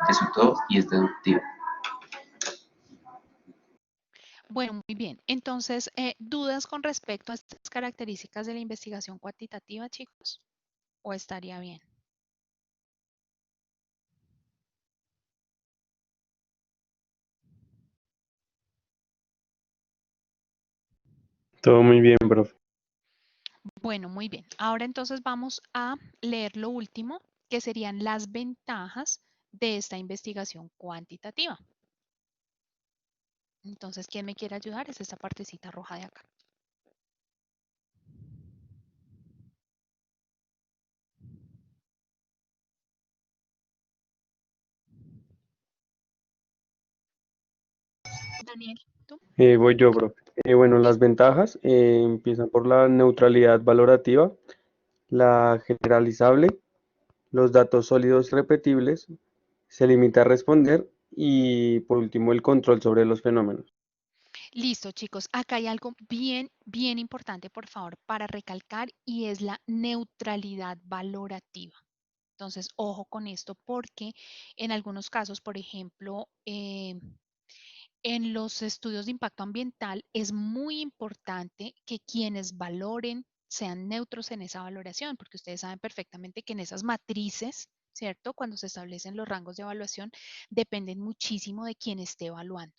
de su todo y es deductiva. Bueno, muy bien. Entonces, ¿dudas con respecto a estas características de la investigación cuantitativa, chicos? ¿O estaría bien? Todo muy bien, profe. Bueno, muy bien. Ahora entonces vamos a leer lo último, que serían las ventajas de esta investigación cuantitativa. Entonces, ¿quién me quiere ayudar? Es esta partecita roja de acá. Daniel, ¿tú? Voy yo, profe. Bueno, las ventajas empiezan por la neutralidad valorativa, la generalizable, los datos sólidos repetibles, se limita a responder y por último el control sobre los fenómenos. Listo, chicos. Acá hay algo bien, bien importante, por favor, para recalcar y es la neutralidad valorativa. Entonces, ojo con esto porque en algunos casos, por ejemplo, en los estudios de impacto ambiental es muy importante que quienes valoren sean neutros en esa valoración, porque ustedes saben perfectamente que en esas matrices, ¿cierto? Cuando se establecen los rangos de evaluación, dependen muchísimo de quien esté evaluando.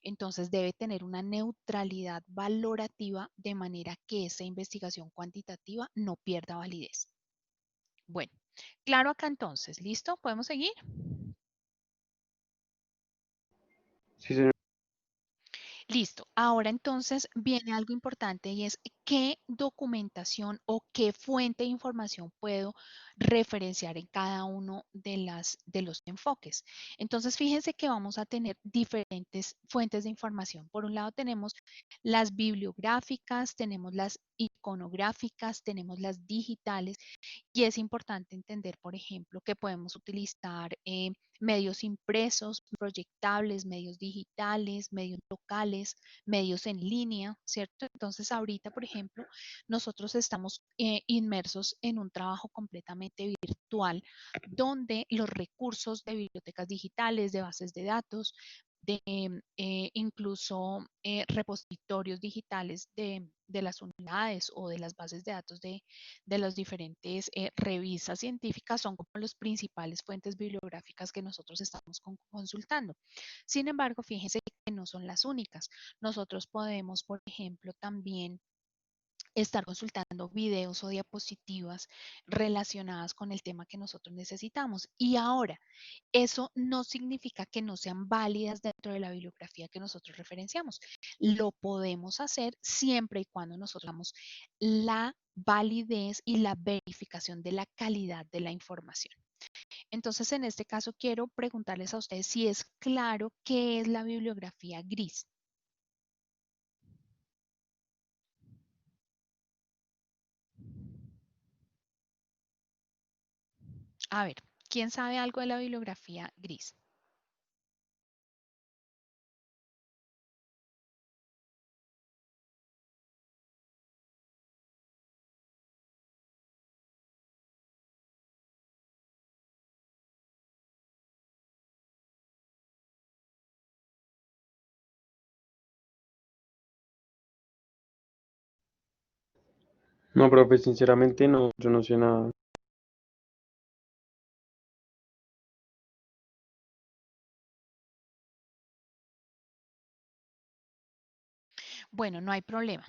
Entonces debe tener una neutralidad valorativa de manera que esa investigación cuantitativa no pierda validez. Bueno, claro acá entonces, ¿listo? ¿Podemos seguir? Sí, señor. Listo. Ahora entonces viene algo importante y es qué documentación o qué fuente de información puedo referenciar en cada uno de los enfoques. Entonces, fíjense que vamos a tener diferentes fuentes de información. Por un lado tenemos las bibliográficas, tenemos las iconográficas, tenemos las digitales y es importante entender, por ejemplo, que podemos utilizar medios impresos, proyectables, medios digitales, medios locales, medios en línea, ¿cierto? Entonces, ahorita, por ejemplo, nosotros estamos inmersos en un trabajo completamente virtual, donde los recursos de bibliotecas digitales, de bases de datos, de incluso repositorios digitales de las unidades o de las bases de datos de las diferentes revistas científicas son como las principales fuentes bibliográficas que nosotros estamos consultando. Sin embargo, fíjense que no son las únicas. Nosotros podemos, por ejemplo, también estar consultando videos o diapositivas relacionadas con el tema que nosotros necesitamos. Y ahora, eso no significa que no sean válidas dentro de la bibliografía que nosotros referenciamos. Lo podemos hacer siempre y cuando nosotros damos la validez y la verificación de la calidad de la información. Entonces, en este caso, quiero preguntarles a ustedes si es claro qué es la bibliografía gris. A ver, ¿quién sabe algo de la bibliografía gris? No, profe, sinceramente no, yo no sé nada. Bueno, no hay problema.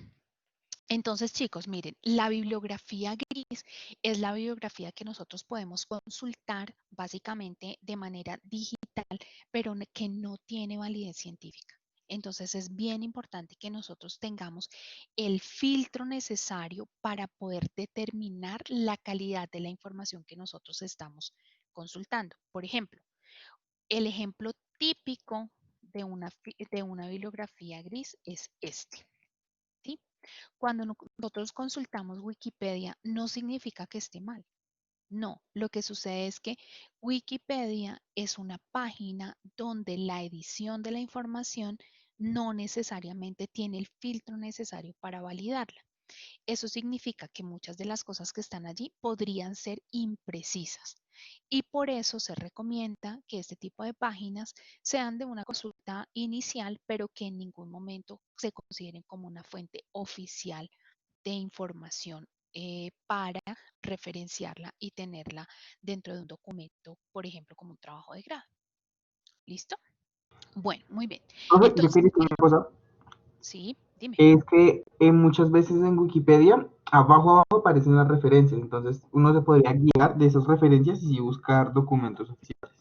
Entonces, chicos, miren, la bibliografía gris es la bibliografía que nosotros podemos consultar básicamente de manera digital, pero que no tiene validez científica. Entonces, es bien importante que nosotros tengamos el filtro necesario para poder determinar la calidad de la información que nosotros estamos consultando. Por ejemplo, el ejemplo típico de una bibliografía gris es este. ¿Sí? Cuando nosotros consultamos Wikipedia, no significa que esté mal. No, lo que sucede es que Wikipedia es una página donde la edición de la información no necesariamente tiene el filtro necesario para validarla. Eso significa que muchas de las cosas que están allí podrían ser imprecisas y por eso se recomienda que este tipo de páginas sean de una consulta inicial, pero que en ningún momento se consideren como una fuente oficial de información para referenciarla y tenerla dentro de un documento, por ejemplo, como un trabajo de grado. ¿Listo? Bueno, muy bien. Profe, yo Entonces, quería decir una cosa. sí. Dime. Es que muchas veces en Wikipedia, abajo aparecen las referencias, entonces uno se podría guiar de esas referencias y buscar documentos oficiales.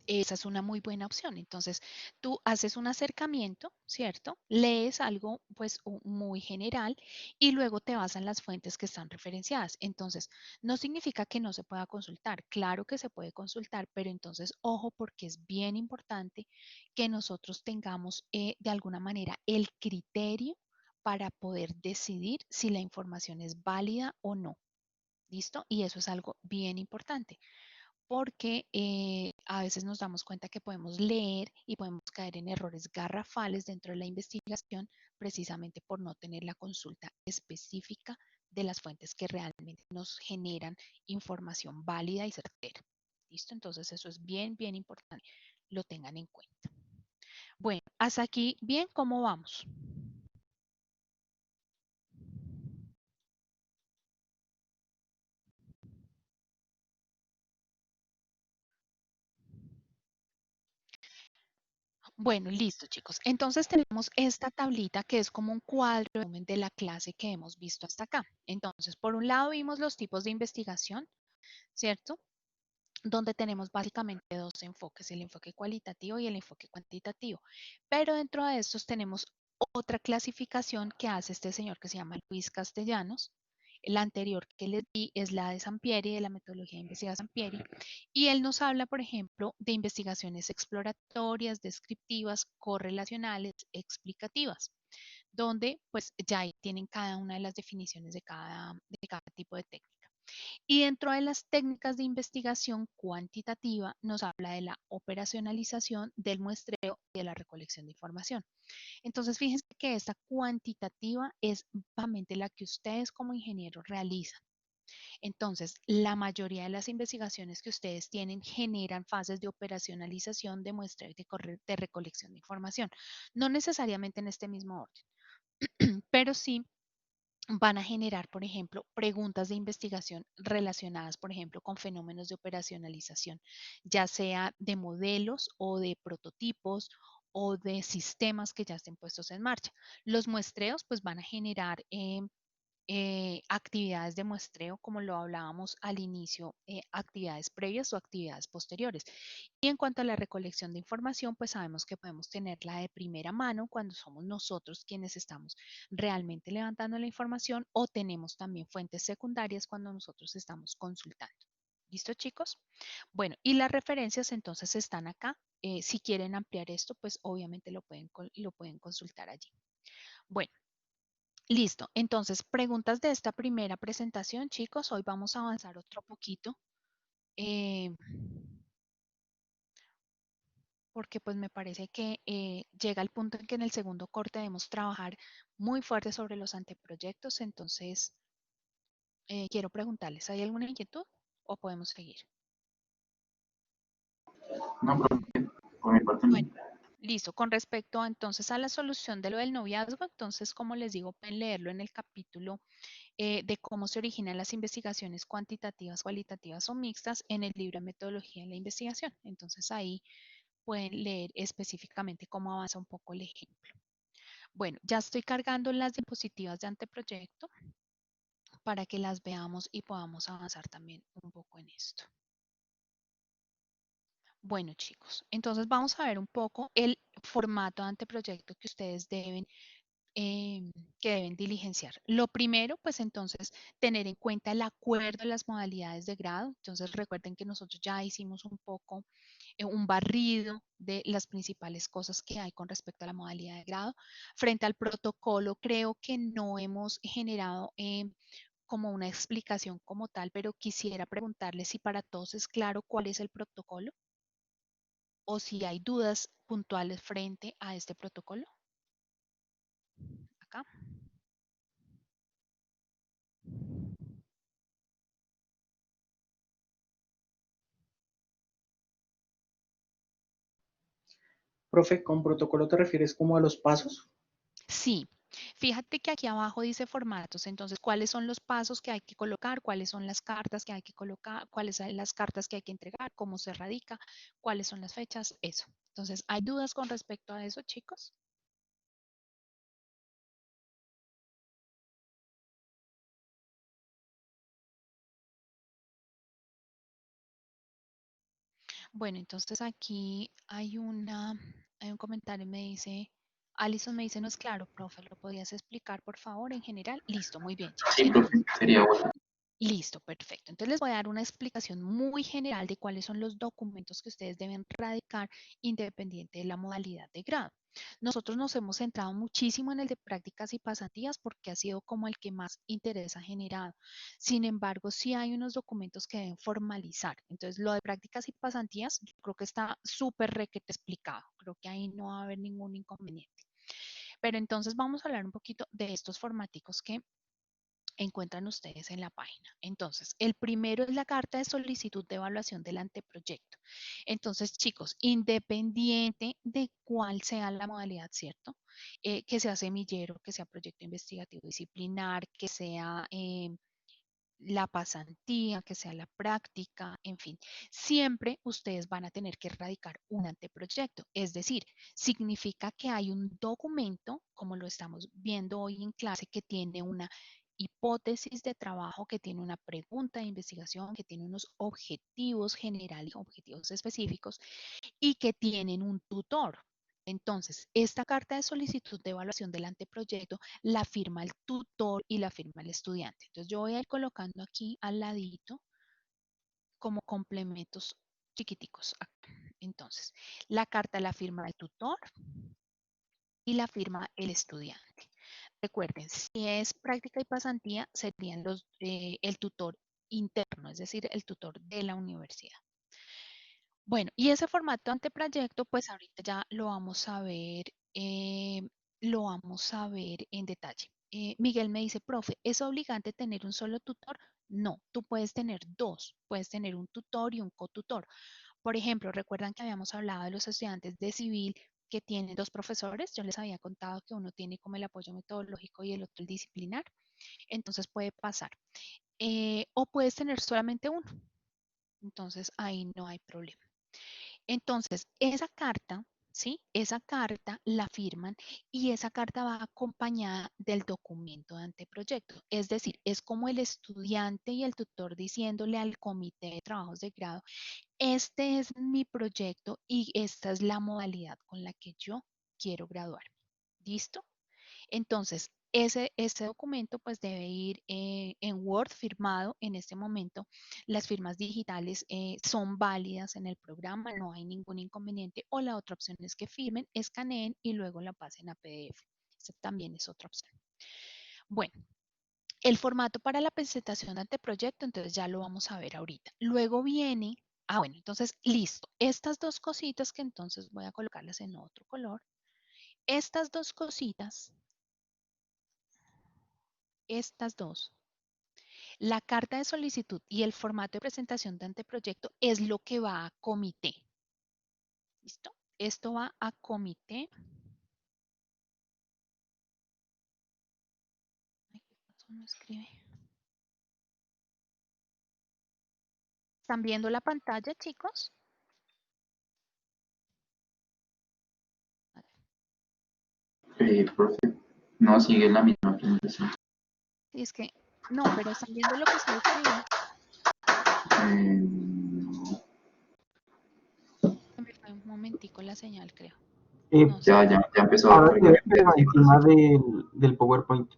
Esa es una muy buena opción. Entonces, tú haces un acercamiento, ¿cierto? Lees algo, pues, muy general y luego te vas en las fuentes que están referenciadas. Entonces, no significa que no se pueda consultar. Claro que se puede consultar, pero entonces, ojo, porque es bien importante que nosotros tengamos, de alguna manera, el criterio para poder decidir si la información es válida o no. ¿Listo? Y eso es algo bien importante porque a veces nos damos cuenta que podemos leer y podemos caer en errores garrafales dentro de la investigación precisamente por no tener la consulta específica de las fuentes que realmente nos generan información válida y certera. ¿Listo? Entonces eso es bien, bien importante. Lo tengan en cuenta. Bueno, hasta aquí, bien, ¿cómo vamos? Bueno, listo, chicos. Entonces tenemos esta tablita que es como un cuadro de resumen de la clase que hemos visto hasta acá. Entonces, por un lado vimos los tipos de investigación, ¿cierto? Donde tenemos básicamente dos enfoques, el enfoque cualitativo y el enfoque cuantitativo. Pero dentro de estos tenemos otra clasificación que hace este señor que se llama Luis Castellanos. La anterior que les di es la de Sampieri, de la metodología de investigación Sampieri, y él nos habla, por ejemplo, de investigaciones exploratorias, descriptivas, correlacionales, explicativas, donde pues ya ahí tienen cada una de las definiciones de cada tipo de técnica. Y dentro de las técnicas de investigación cuantitativa nos habla de la operacionalización del muestreo y de la recolección de información. Entonces, fíjense que esta cuantitativa es básicamente la que ustedes como ingenieros realizan. Entonces, la mayoría de las investigaciones que ustedes tienen generan fases de operacionalización, de muestreo y de recolección de información. No necesariamente en este mismo orden, pero sí van a generar, por ejemplo, preguntas de investigación relacionadas, por ejemplo, con fenómenos de operacionalización, ya sea de modelos o de prototipos o de sistemas que ya estén puestos en marcha. Los muestreos, pues, van a generar actividades de muestreo, como lo hablábamos al inicio, actividades previas o actividades posteriores. Y en cuanto a la recolección de información, pues sabemos que podemos tenerla de primera mano cuando somos nosotros quienes estamos realmente levantando la información o tenemos también fuentes secundarias cuando nosotros estamos consultando. ¿Listo, chicos? Bueno, y las referencias entonces están acá. Si quieren ampliar esto, pues obviamente lo pueden consultar allí. Bueno. Listo. Entonces, preguntas de esta primera presentación, chicos. Hoy vamos a avanzar otro poquito, eh, porque pues me parece que llega el punto en que en el segundo corte debemos trabajar muy fuerte sobre los anteproyectos. Entonces, quiero preguntarles, ¿hay alguna inquietud o podemos seguir? No, profe, por mi parte no. Bueno, listo. Con respecto entonces a la solución de lo del noviazgo, entonces, como les digo, pueden leerlo en el capítulo de cómo se originan las investigaciones cuantitativas, cualitativas o mixtas en el libro de metodología de la investigación. Entonces ahí pueden leer específicamente cómo avanza un poco el ejemplo. Bueno, ya estoy cargando las diapositivas de anteproyecto para que las veamos y podamos avanzar también un poco en esto. Bueno, chicos, entonces vamos a ver un poco el formato de anteproyecto que deben diligenciar. Lo primero, pues entonces, tener en cuenta el acuerdo de las modalidades de grado. Entonces, recuerden que nosotros ya hicimos un poco un barrido de las principales cosas que hay con respecto a la modalidad de grado. Frente al protocolo, creo que no hemos generado como una explicación como tal, pero quisiera preguntarles si para todos es claro cuál es el protocolo o si hay dudas puntuales frente a este protocolo. Acá. Profe, ¿con protocolo te refieres como a los pasos? Sí, fíjate que aquí abajo dice formatos, entonces, ¿cuáles son los pasos que hay que colocar? ¿Cuáles son las cartas que hay que colocar? ¿Cuáles son las cartas que hay que entregar? ¿Cómo se radica? ¿Cuáles son las fechas? Eso. Entonces, ¿hay dudas con respecto a eso, chicos? Bueno, entonces aquí hay un comentario, me dice, Alison me dice, no es claro, profe, ¿lo podías explicar, por favor, en general? Listo, muy bien, chicos. Sí, profe, sería bueno. Listo, perfecto. Entonces les voy a dar una explicación muy general de cuáles son los documentos que ustedes deben radicar independiente de la modalidad de grado. Nosotros nos hemos centrado muchísimo en el de prácticas y pasantías porque ha sido como el que más interés ha generado. Sin embargo, sí hay unos documentos que deben formalizar. Entonces, lo de prácticas y pasantías, yo creo que está súper requete explicado. Creo que ahí no va a haber ningún inconveniente. Pero entonces vamos a hablar un poquito de estos formáticos que encuentran ustedes en la página. Entonces, el primero es la carta de solicitud de evaluación del anteproyecto. Entonces, chicos, independiente de cuál sea la modalidad, ¿cierto? Que sea semillero, que sea proyecto investigativo disciplinar, que sea la pasantía, que sea la práctica, en fin, siempre ustedes van a tener que radicar un anteproyecto. Es decir, significa que hay un documento, como lo estamos viendo hoy en clase, que tiene una hipótesis de trabajo, que tiene una pregunta de investigación, que tiene unos objetivos generales, objetivos específicos y que tienen un tutor. Entonces, esta carta de solicitud de evaluación del anteproyecto la firma el tutor y la firma el estudiante. Entonces, yo voy a ir colocando aquí al ladito como complementos chiquiticos. Entonces, la carta la firma el tutor y la firma el estudiante. Recuerden, si es práctica y pasantía, serían el tutor interno, es decir, el tutor de la universidad. Bueno, y ese formato anteproyecto, pues ahorita ya lo vamos a ver en detalle. Miguel me dice, profe, ¿es obligante tener un solo tutor? No, tú puedes tener dos, puedes tener un tutor y un cotutor. Por ejemplo, recuerdan que habíamos hablado de los estudiantes de civil que tienen dos profesores. Yo les había contado que uno tiene como el apoyo metodológico y el otro el disciplinar. Entonces puede pasar. O puedes tener solamente uno. Entonces ahí no hay problema. Entonces, esa carta, ¿sí? Esa carta la firman y esa carta va acompañada del documento de anteproyecto. Es decir, es como el estudiante y el tutor diciéndole al comité de trabajos de grado, este es mi proyecto y esta es la modalidad con la que yo quiero graduar. ¿Listo? Entonces, ese documento pues debe ir en Word firmado en este momento. Las firmas digitales son válidas en el programa, no hay ningún inconveniente. O la otra opción es que firmen, escaneen y luego la pasen a PDF. Esa también es otra opción. Bueno, el formato para la presentación de anteproyecto, entonces ya lo vamos a ver ahorita. Luego viene, bueno, entonces listo. Estas dos cositas que entonces voy a colocarlas en otro color. Estas dos cositas, estas dos. La carta de solicitud y el formato de presentación de anteproyecto es lo que va a comité. ¿Listo? Esto va a comité. Ay, ¿qué pasó? No escribe. ¿Están viendo la pantalla, chicos? Profe, no sigue la misma presentación. Sí, es que, no, pero están viendo lo que estoy escribiendo. No. Se me fue un momentico la señal, creo. Eh, No sé. Ya empezó a Ahora se cargar. ve, pero encima del PowerPoint.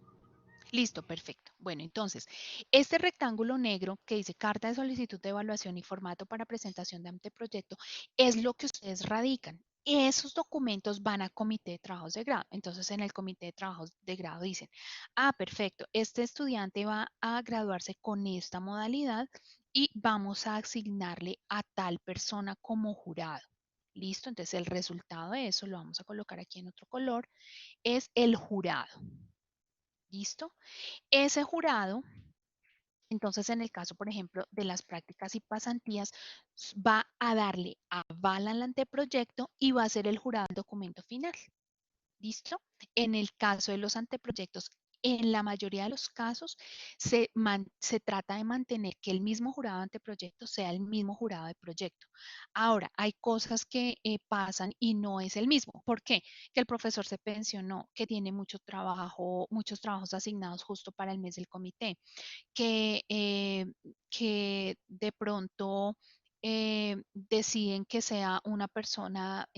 Listo, perfecto. Bueno, entonces, este rectángulo negro que dice carta de solicitud de evaluación y formato para presentación de anteproyecto es lo que ustedes radican. Esos documentos van a comité de trabajos de grado. Entonces, en el comité de trabajos de grado dicen, perfecto, este estudiante va a graduarse con esta modalidad y vamos a asignarle a tal persona como jurado. Listo, entonces el resultado de eso, lo vamos a colocar aquí en otro color, es el jurado. ¿Listo? Ese jurado, entonces en el caso, por ejemplo, de las prácticas y pasantías, va a darle aval al anteproyecto y va a ser el jurado el documento final. ¿Listo? En el caso de los anteproyectos, en la mayoría de los casos se trata de mantener que el mismo jurado de anteproyecto sea el mismo jurado de proyecto. Ahora, hay cosas que pasan y no es el mismo. ¿Por qué? Que el profesor se pensionó, que tiene mucho trabajo, muchos trabajos asignados justo para el mes del comité, que de pronto deciden que sea una persona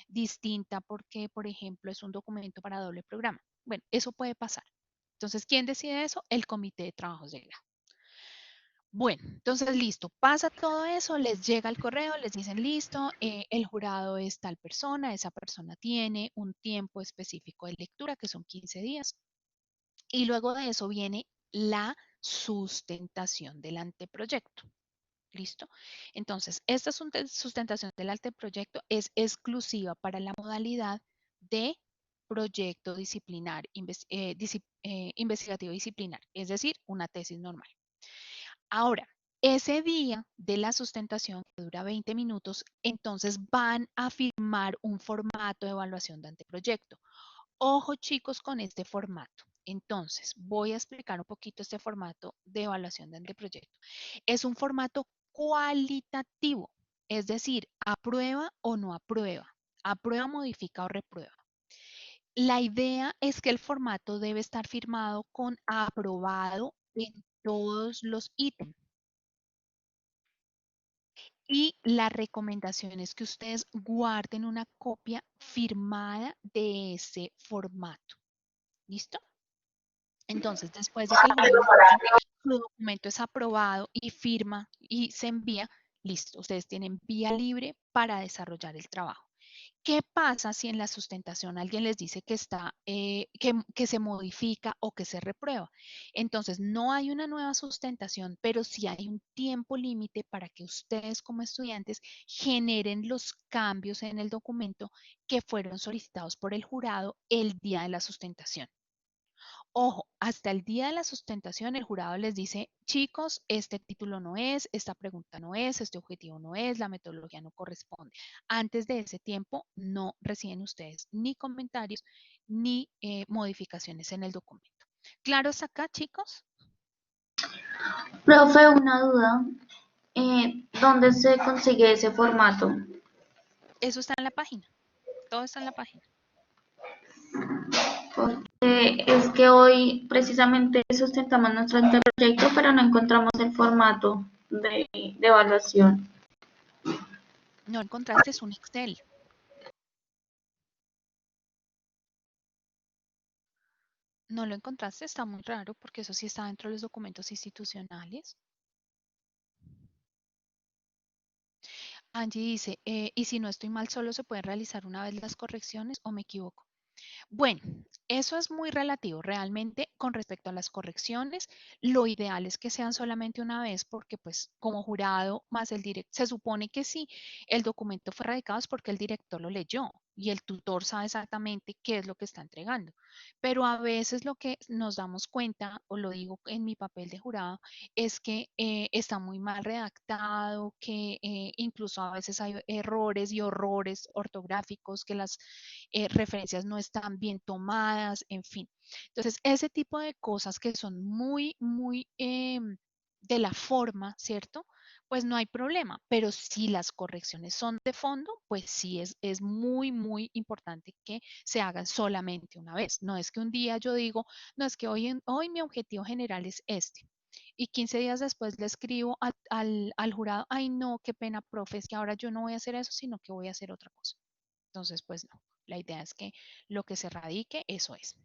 distinta porque, por ejemplo, es un documento para doble programa. Bueno, eso puede pasar. Entonces, ¿quién decide eso? El comité de trabajos de grado. Bueno, entonces listo, pasa todo eso, les llega el correo, les dicen listo, el jurado es tal persona, esa persona tiene un tiempo específico de lectura, que son 15 días, y luego de eso viene la sustentación del anteproyecto. ¿Listo? Entonces, esta sustentación del anteproyecto es exclusiva para la modalidad de proyecto disciplinar, investigativo disciplinar, es decir, una tesis normal. Ahora, ese día de la sustentación, que dura 20 minutos, entonces van a firmar un formato de evaluación de anteproyecto. Ojo, chicos, con este formato. Entonces, voy a explicar un poquito este formato de evaluación de anteproyecto. Es un formato cualitativo, es decir, aprueba o no aprueba, aprueba, modifica o reprueba. La idea es que el formato debe estar firmado con aprobado en todos los ítems. Y la recomendación es que ustedes guarden una copia firmada de ese formato. ¿Listo? Entonces, después de que el jurado les dice su documento es aprobado y firma y se envía, listo, ustedes tienen vía libre para desarrollar el trabajo. ¿Qué pasa si en la sustentación alguien les dice que que se modifica o que se reprueba? Entonces, no hay una nueva sustentación, pero sí hay un tiempo límite para que ustedes como estudiantes generen los cambios en el documento que fueron solicitados por el jurado el día de la sustentación. Ojo, hasta el día de la sustentación el jurado les dice, chicos, este título no es, esta pregunta no es, este objetivo no es, la metodología no corresponde. Antes de ese tiempo no reciben ustedes ni comentarios ni modificaciones en el documento. ¿Claro hasta acá, chicos? Profe, una duda. ¿Dónde se consigue ese formato? Eso está en la página. Todo está en la página. Porque es que hoy precisamente sustentamos nuestro anteproyecto, pero no encontramos el formato de evaluación. No encontraste, es un Excel. No lo encontraste, está muy raro porque eso sí está dentro de los documentos institucionales. Angie dice, y si no estoy mal, solo se pueden realizar una vez las correcciones o me equivoco. Bueno, eso es muy relativo. Realmente, con respecto a las correcciones, lo ideal es que sean solamente una vez porque, pues, como jurado más el director, se supone que si el documento fue radicado es porque el director lo leyó y el tutor sabe exactamente qué es lo que está entregando. Pero a veces lo que nos damos cuenta, o lo digo en mi papel de jurado, es que está muy mal redactado, que incluso a veces hay errores y horrores ortográficos, que las referencias no están bien tomadas, en fin. Entonces, ese tipo de cosas que son muy de la forma, ¿cierto? Pues no hay problema, pero si las correcciones son de fondo, pues sí es muy importante que se hagan solamente una vez. No es que un día yo digo, no es que hoy mi objetivo general es este. Y 15 días después le escribo al jurado, ay no, qué pena, profe, es que ahora yo no voy a hacer eso, sino que voy a hacer otra cosa. Entonces, pues no, la idea es que lo que se radique, eso es.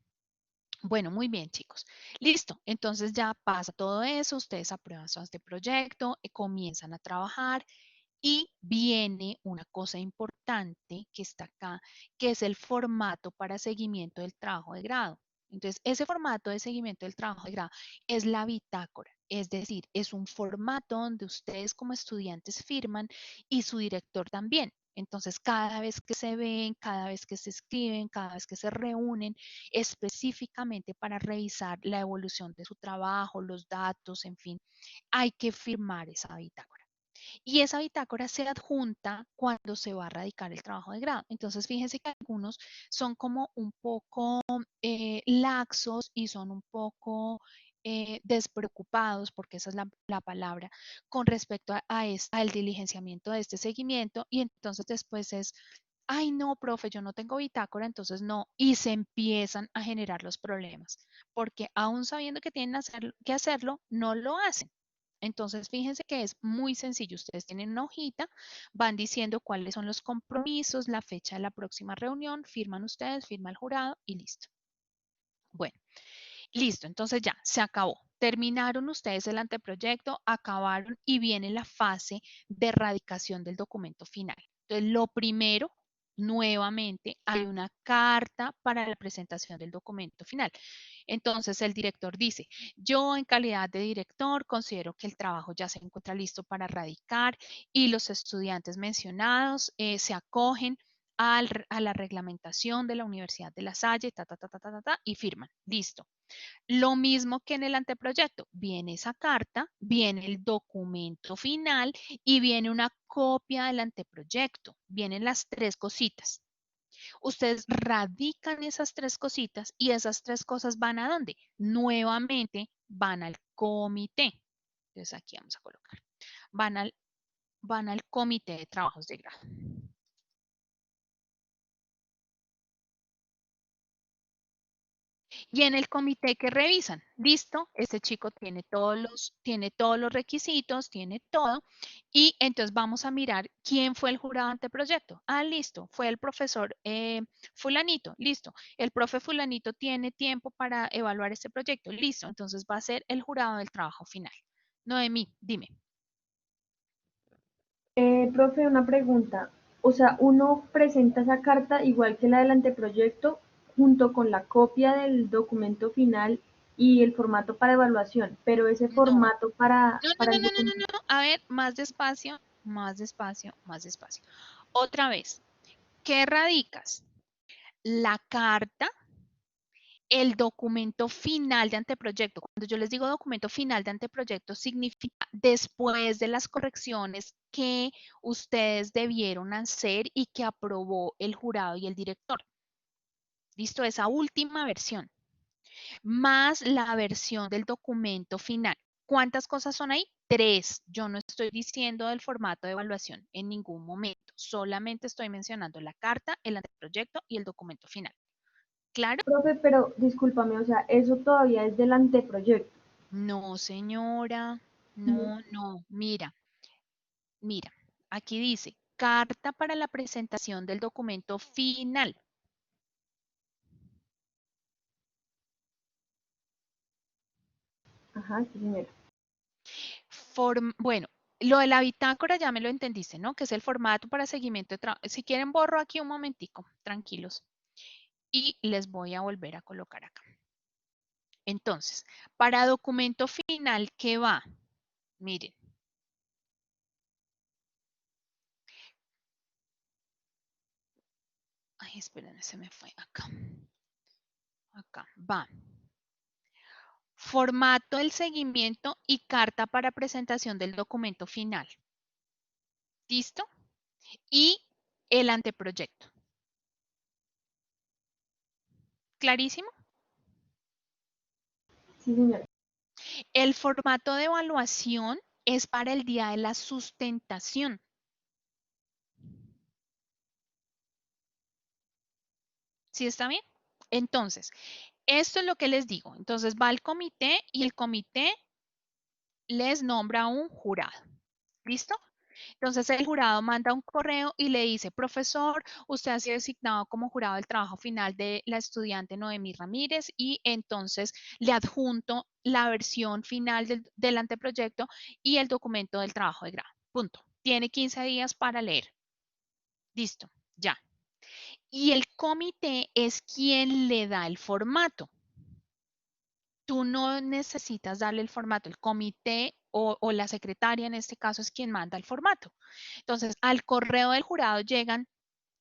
Bueno, muy bien, chicos. Listo. Entonces ya pasa todo eso, ustedes aprueban su proyecto, comienzan a trabajar y viene una cosa importante que está acá, que es el formato para seguimiento del trabajo de grado. Entonces, ese formato de seguimiento del trabajo de grado es la bitácora, es decir, es un formato donde ustedes como estudiantes firman y su director también. Entonces, cada vez que se ven, cada vez que se escriben, cada vez que se reúnen específicamente para revisar la evolución de su trabajo, los datos, en fin, hay que firmar esa bitácora. Y esa bitácora se adjunta cuando se va a radicar el trabajo de grado. Entonces, fíjense que algunos son como un poco laxos y son un poco despreocupados, porque esa es la palabra, con respecto al diligenciamiento de este seguimiento. Y entonces después es, ay no, profe, yo no tengo bitácora, entonces no. Y se empiezan a generar los problemas, porque aún sabiendo que tienen que hacerlo, no lo hacen. Entonces, fíjense que es muy sencillo. Ustedes tienen una hojita, van diciendo cuáles son los compromisos, la fecha de la próxima reunión, firman ustedes, firma el jurado y listo. Bueno, listo, entonces ya, se acabó. Terminaron ustedes el anteproyecto, acabaron y viene la fase de radicación del documento final. Entonces, lo primero, nuevamente, hay una carta para la presentación del documento final. Entonces, el director dice, yo en calidad de director considero que el trabajo ya se encuentra listo para radicar y los estudiantes mencionados se acogen a la reglamentación de la Universidad de La Salle, y firman. Listo. Lo mismo que en el anteproyecto, viene esa carta, viene el documento final y viene una copia del anteproyecto. Vienen las tres cositas. Ustedes radican esas tres cositas y esas tres cosas van ¿a dónde? Nuevamente van al comité. Entonces aquí vamos a colocar. Van al comité de trabajos de grado. Y en el comité que revisan, listo, este chico tiene todos los requisitos, tiene todo, y entonces vamos a mirar quién fue el jurado anteproyecto. Ah, listo, fue el profesor fulanito, listo. El profe fulanito tiene tiempo para evaluar este proyecto, listo. Entonces va a ser el jurado del trabajo final. Noemí, dime. Profe, una pregunta. O sea, uno presenta esa carta igual que la del anteproyecto junto con la copia del documento final y el formato para evaluación, pero ese No, formato para el no. documento. A ver, más despacio, más despacio, más despacio. Otra vez, ¿qué radicas? La carta, el documento final de anteproyecto. Cuando yo les digo documento final de anteproyecto, significa después de las correcciones que ustedes debieron hacer y que aprobó el jurado y el director. Listo, esa última versión, más la versión del documento final. ¿Cuántas cosas son ahí? 3. Yo no estoy diciendo del formato de evaluación en ningún momento. Solamente estoy mencionando la carta, el anteproyecto y el documento final. ¿Claro? Profe, pero discúlpame, o sea, eso todavía es del anteproyecto. No, señora. No. Mira. Aquí dice, carta para la presentación del documento final. Ajá, sí, señora. Bueno, lo de la bitácora ya me lo entendiste, ¿no? Que es el formato para seguimiento de trabajo. Si quieren, borro aquí un momentico, tranquilos. Y les voy a volver a colocar acá. Entonces, para documento final, ¿qué va? Miren. Ay, esperen, se me fue acá. Acá, va. Formato del seguimiento y carta para presentación del documento final. ¿Listo? Y el anteproyecto. ¿Clarísimo? Sí, señora. El formato de evaluación es para el día de la sustentación. ¿Sí está bien? Entonces, esto es lo que les digo. Entonces va al comité y el comité les nombra un jurado. ¿Listo? Entonces el jurado manda un correo y le dice, profesor, usted ha sido designado como jurado del trabajo final de la estudiante Noemí Ramírez y entonces le adjunto la versión final del anteproyecto y el documento del trabajo de grado. Punto. Tiene 15 días para leer. Listo, ya. Y el comité es quien le da el formato. Tú no necesitas darle el formato, el comité o la secretaria en este caso es quien manda el formato. Entonces, al correo del jurado llegan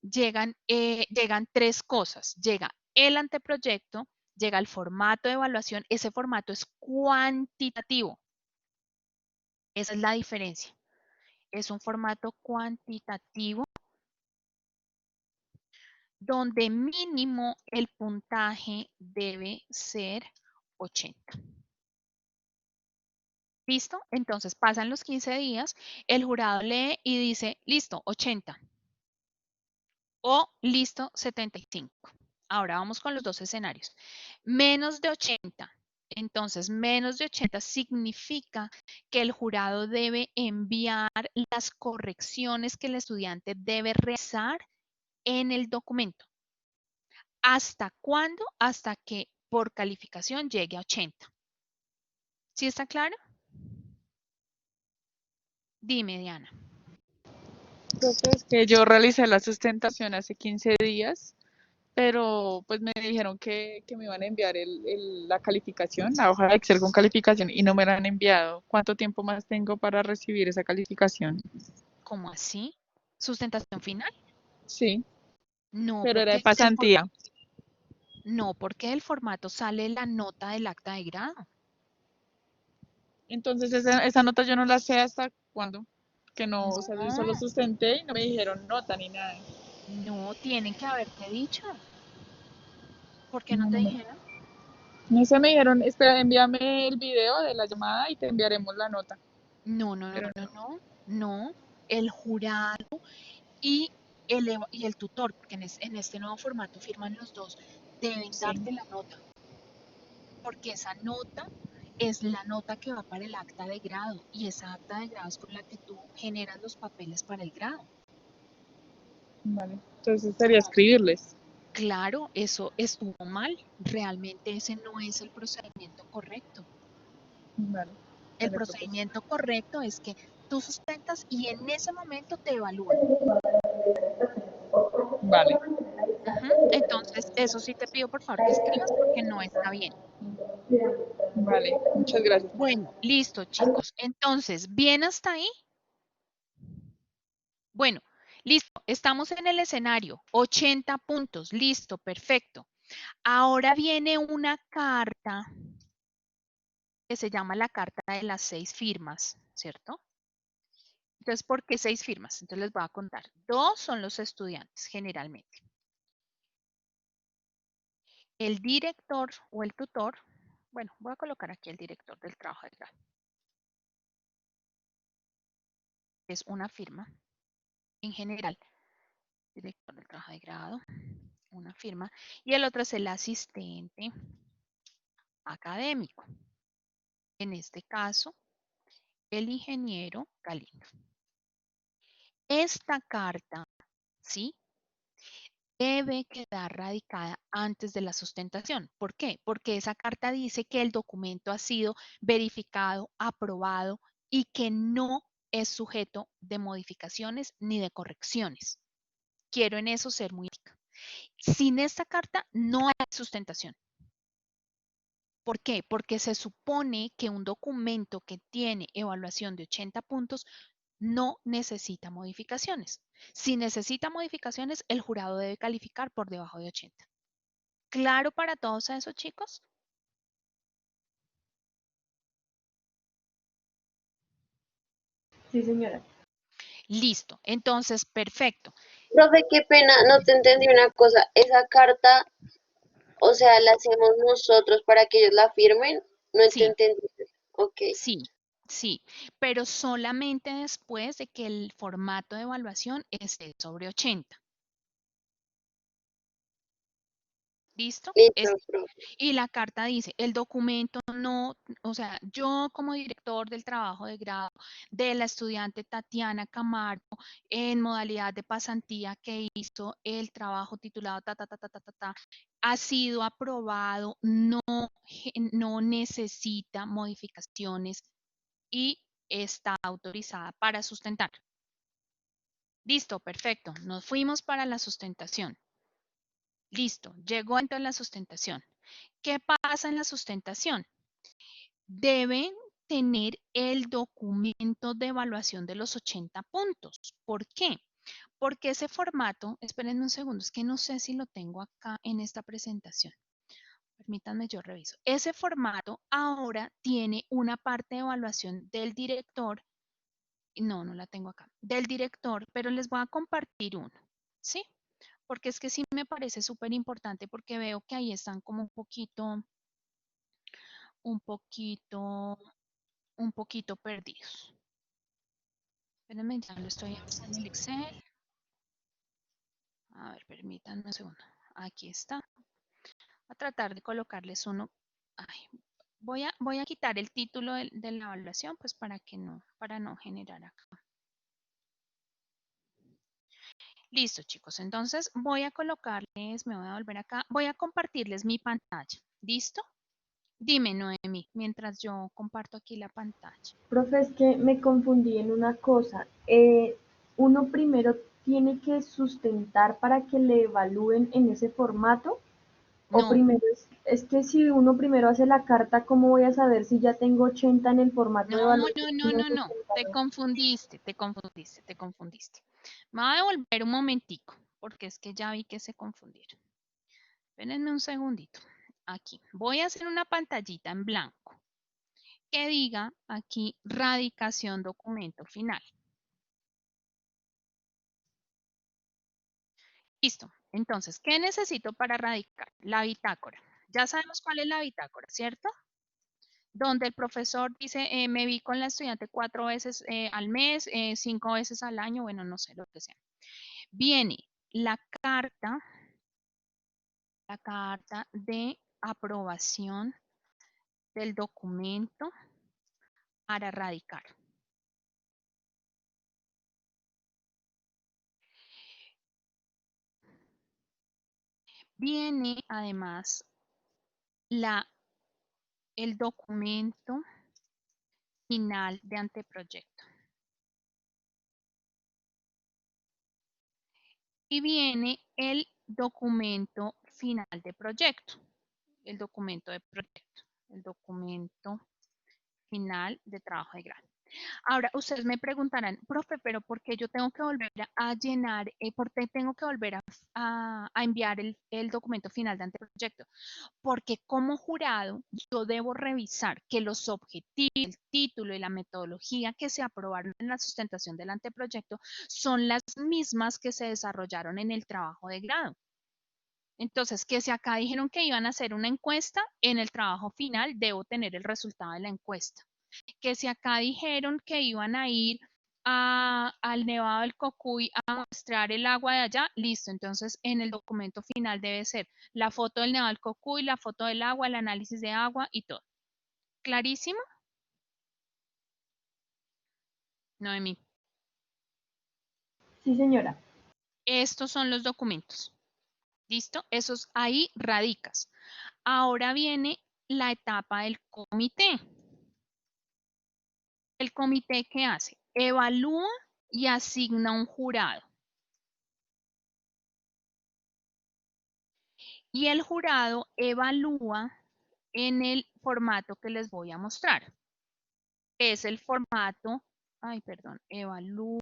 3 cosas. Llega el anteproyecto, llega el formato de evaluación, ese formato es cuantitativo. Esa es la diferencia. Es un formato cuantitativo donde mínimo el puntaje debe ser 80. ¿Listo? Entonces pasan los 15 días, el jurado lee y dice, listo, 80 o listo, 75. Ahora vamos con los dos escenarios. Menos de 80 Entonces, menos de 80 significa que el jurado debe enviar las correcciones que el estudiante debe realizar en el documento. ¿Hasta cuándo? Hasta que por calificación llegue a 80. ¿Sí está claro? Dime, Diana. Profe, es que yo realicé la sustentación hace 15 días, pero pues me dijeron que me iban a enviar la calificación, la hoja de Excel con calificación, y no me la han enviado. ¿Cuánto tiempo más tengo para recibir esa calificación? ¿Cómo así? ¿Sustentación final? Sí, No, pero era de porque pasantía. no, porque del formato sale la nota del acta de grado. Entonces esa nota yo no la sé hasta cuándo. Que no, o sea, yo solo No, sustenté y no me dijeron nota ni nada. no tienen que haberte dicho. ¿Por qué no No, te no, dijeron? no sé, me dijeron, espera, envíame el video de la llamada y te enviaremos la nota. No, no, no, Pero no, no. no, no. El jurado y y el tutor, porque en este nuevo formato firman los dos, deben Sí, darte la nota, porque esa nota es la nota que va para el acta de grado y esa acta de grado es con la que tú generas los papeles para el grado. vale. Entonces sería escribirles. Claro, eso estuvo mal. Realmente ese no es el procedimiento correcto. Vale, El vale, profesor. procedimiento correcto es que tú sustentas y en ese momento te evalúan. Vale, Entonces, eso sí te pido por favor que escribas porque no está bien. vale. Muchas gracias. Bueno, listo, chicos. Entonces, ¿bien hasta ahí? Bueno, listo. Estamos en el escenario. 80 puntos. Listo, perfecto. Ahora viene una carta que se llama la carta de las 6 firmas, ¿cierto? Entonces, ¿por qué 6 firmas? Entonces les voy a contar. 2 son los estudiantes, generalmente. El director o el tutor, bueno, voy a colocar aquí el director del trabajo de grado. Es una firma. En general, director del trabajo de grado, una firma. Y el otro es el asistente académico. En este caso, el ingeniero Galindo. Esta carta, ¿sí? Debe quedar radicada antes de la sustentación. ¿Por qué? Porque esa carta dice que el documento ha sido verificado, aprobado y que no es sujeto de modificaciones ni de correcciones. Quiero en eso ser muy crítica. Sin esta carta no hay sustentación. ¿Por qué? Porque se supone que un documento que tiene evaluación de 80 puntos no necesita modificaciones. Si necesita modificaciones, el jurado debe calificar por debajo de 80. ¿Claro para todos esos chicos? Sí, señora. Listo. Entonces, perfecto. Profe, qué pena, no te entendí una cosa. Esa carta, o sea, la hacemos nosotros para que ellos la firmen. No te Sí, entendí. Ok. sí, sí. Pero solamente después de que el formato de evaluación esté sobre 80. ¿Listo? Listo, profe. Y la carta dice, el documento no, o sea, yo como director del trabajo de grado de la estudiante Tatiana Camargo en modalidad de pasantía que hizo el trabajo titulado ha sido aprobado, no necesita modificaciones y está autorizada para sustentar. Listo, perfecto. Nos fuimos para la sustentación. Listo, llegó entonces la sustentación. ¿Qué pasa en la sustentación? Deben tener el documento de evaluación de los 80 puntos. ¿Por qué? Porque ese formato, espérenme un segundo, es que no sé si lo tengo acá en esta presentación. Permítanme, yo reviso. Ese formato ahora tiene una parte de evaluación del director. No, no la tengo acá. Del director, pero les voy a compartir uno. ¿Sí? Porque es que sí me parece súper importante porque veo que ahí están como un poquito, un poquito perdidos. Espérenme, ya lo estoy acá en el Excel. A ver, permítanme un segundo. Aquí está. Voy a tratar de colocarles uno. Ay, Voy a quitar el título de la evaluación, pues para no generar acá. Listo, chicos. Entonces voy a colocarles, me voy a volver acá, voy a compartirles mi pantalla. ¿Listo? Dime, Noemi, mientras yo comparto aquí la pantalla. Profe, es que me confundí en una cosa. ¿Uno primero tiene que sustentar para que le evalúen en ese formato? ¿O No, primero es que si uno primero hace la carta, ¿cómo voy a saber si ya tengo 80 en el formato de no, evaluación no, y no, no no, no. Te sustentado? confundiste, te confundiste, te confundiste. Me voy a devolver un momentico, porque es que ya vi que se confundieron. Espérenme un segundito. Aquí. Voy a hacer una pantallita en blanco que diga aquí radicación documento final. Listo. Entonces, ¿qué necesito para radicar? La bitácora. Ya sabemos cuál es la bitácora, ¿cierto? Donde el profesor dice, me vi con la estudiante 4 veces al mes, 5 veces al año, bueno, no sé, lo que sea. Viene la carta de aprobación del documento para radicar. Viene además el documento final de anteproyecto. Y viene el documento final de proyecto, el documento de proyecto, el documento final de trabajo de grado. Ahora, ustedes me preguntarán, profe, pero ¿por qué yo tengo que volver a llenar, por qué tengo que volver a enviar el documento final de anteproyecto? Porque como jurado yo debo revisar que los objetivos, el título y la metodología que se aprobaron en la sustentación del anteproyecto son las mismas que se desarrollaron en el trabajo de grado. Entonces, que si acá dijeron que iban a hacer una encuesta, en el trabajo final debo tener el resultado de la encuesta. Que si acá dijeron que iban a ir al Nevado del Cocuy a muestrar el agua de allá, listo. Entonces, en el documento final debe ser la foto del Nevado del Cocuy, la foto del agua, el análisis de agua y todo. ¿Clarísimo? Noemí. Sí, señora. Estos son los documentos. ¿Listo? Esos ahí radicas. Ahora viene la etapa del comité. ¿El comité qué hace? Evalúa y asigna un jurado. Y el jurado evalúa en el formato que les voy a mostrar. Es el formato, ay, perdón, evalúa.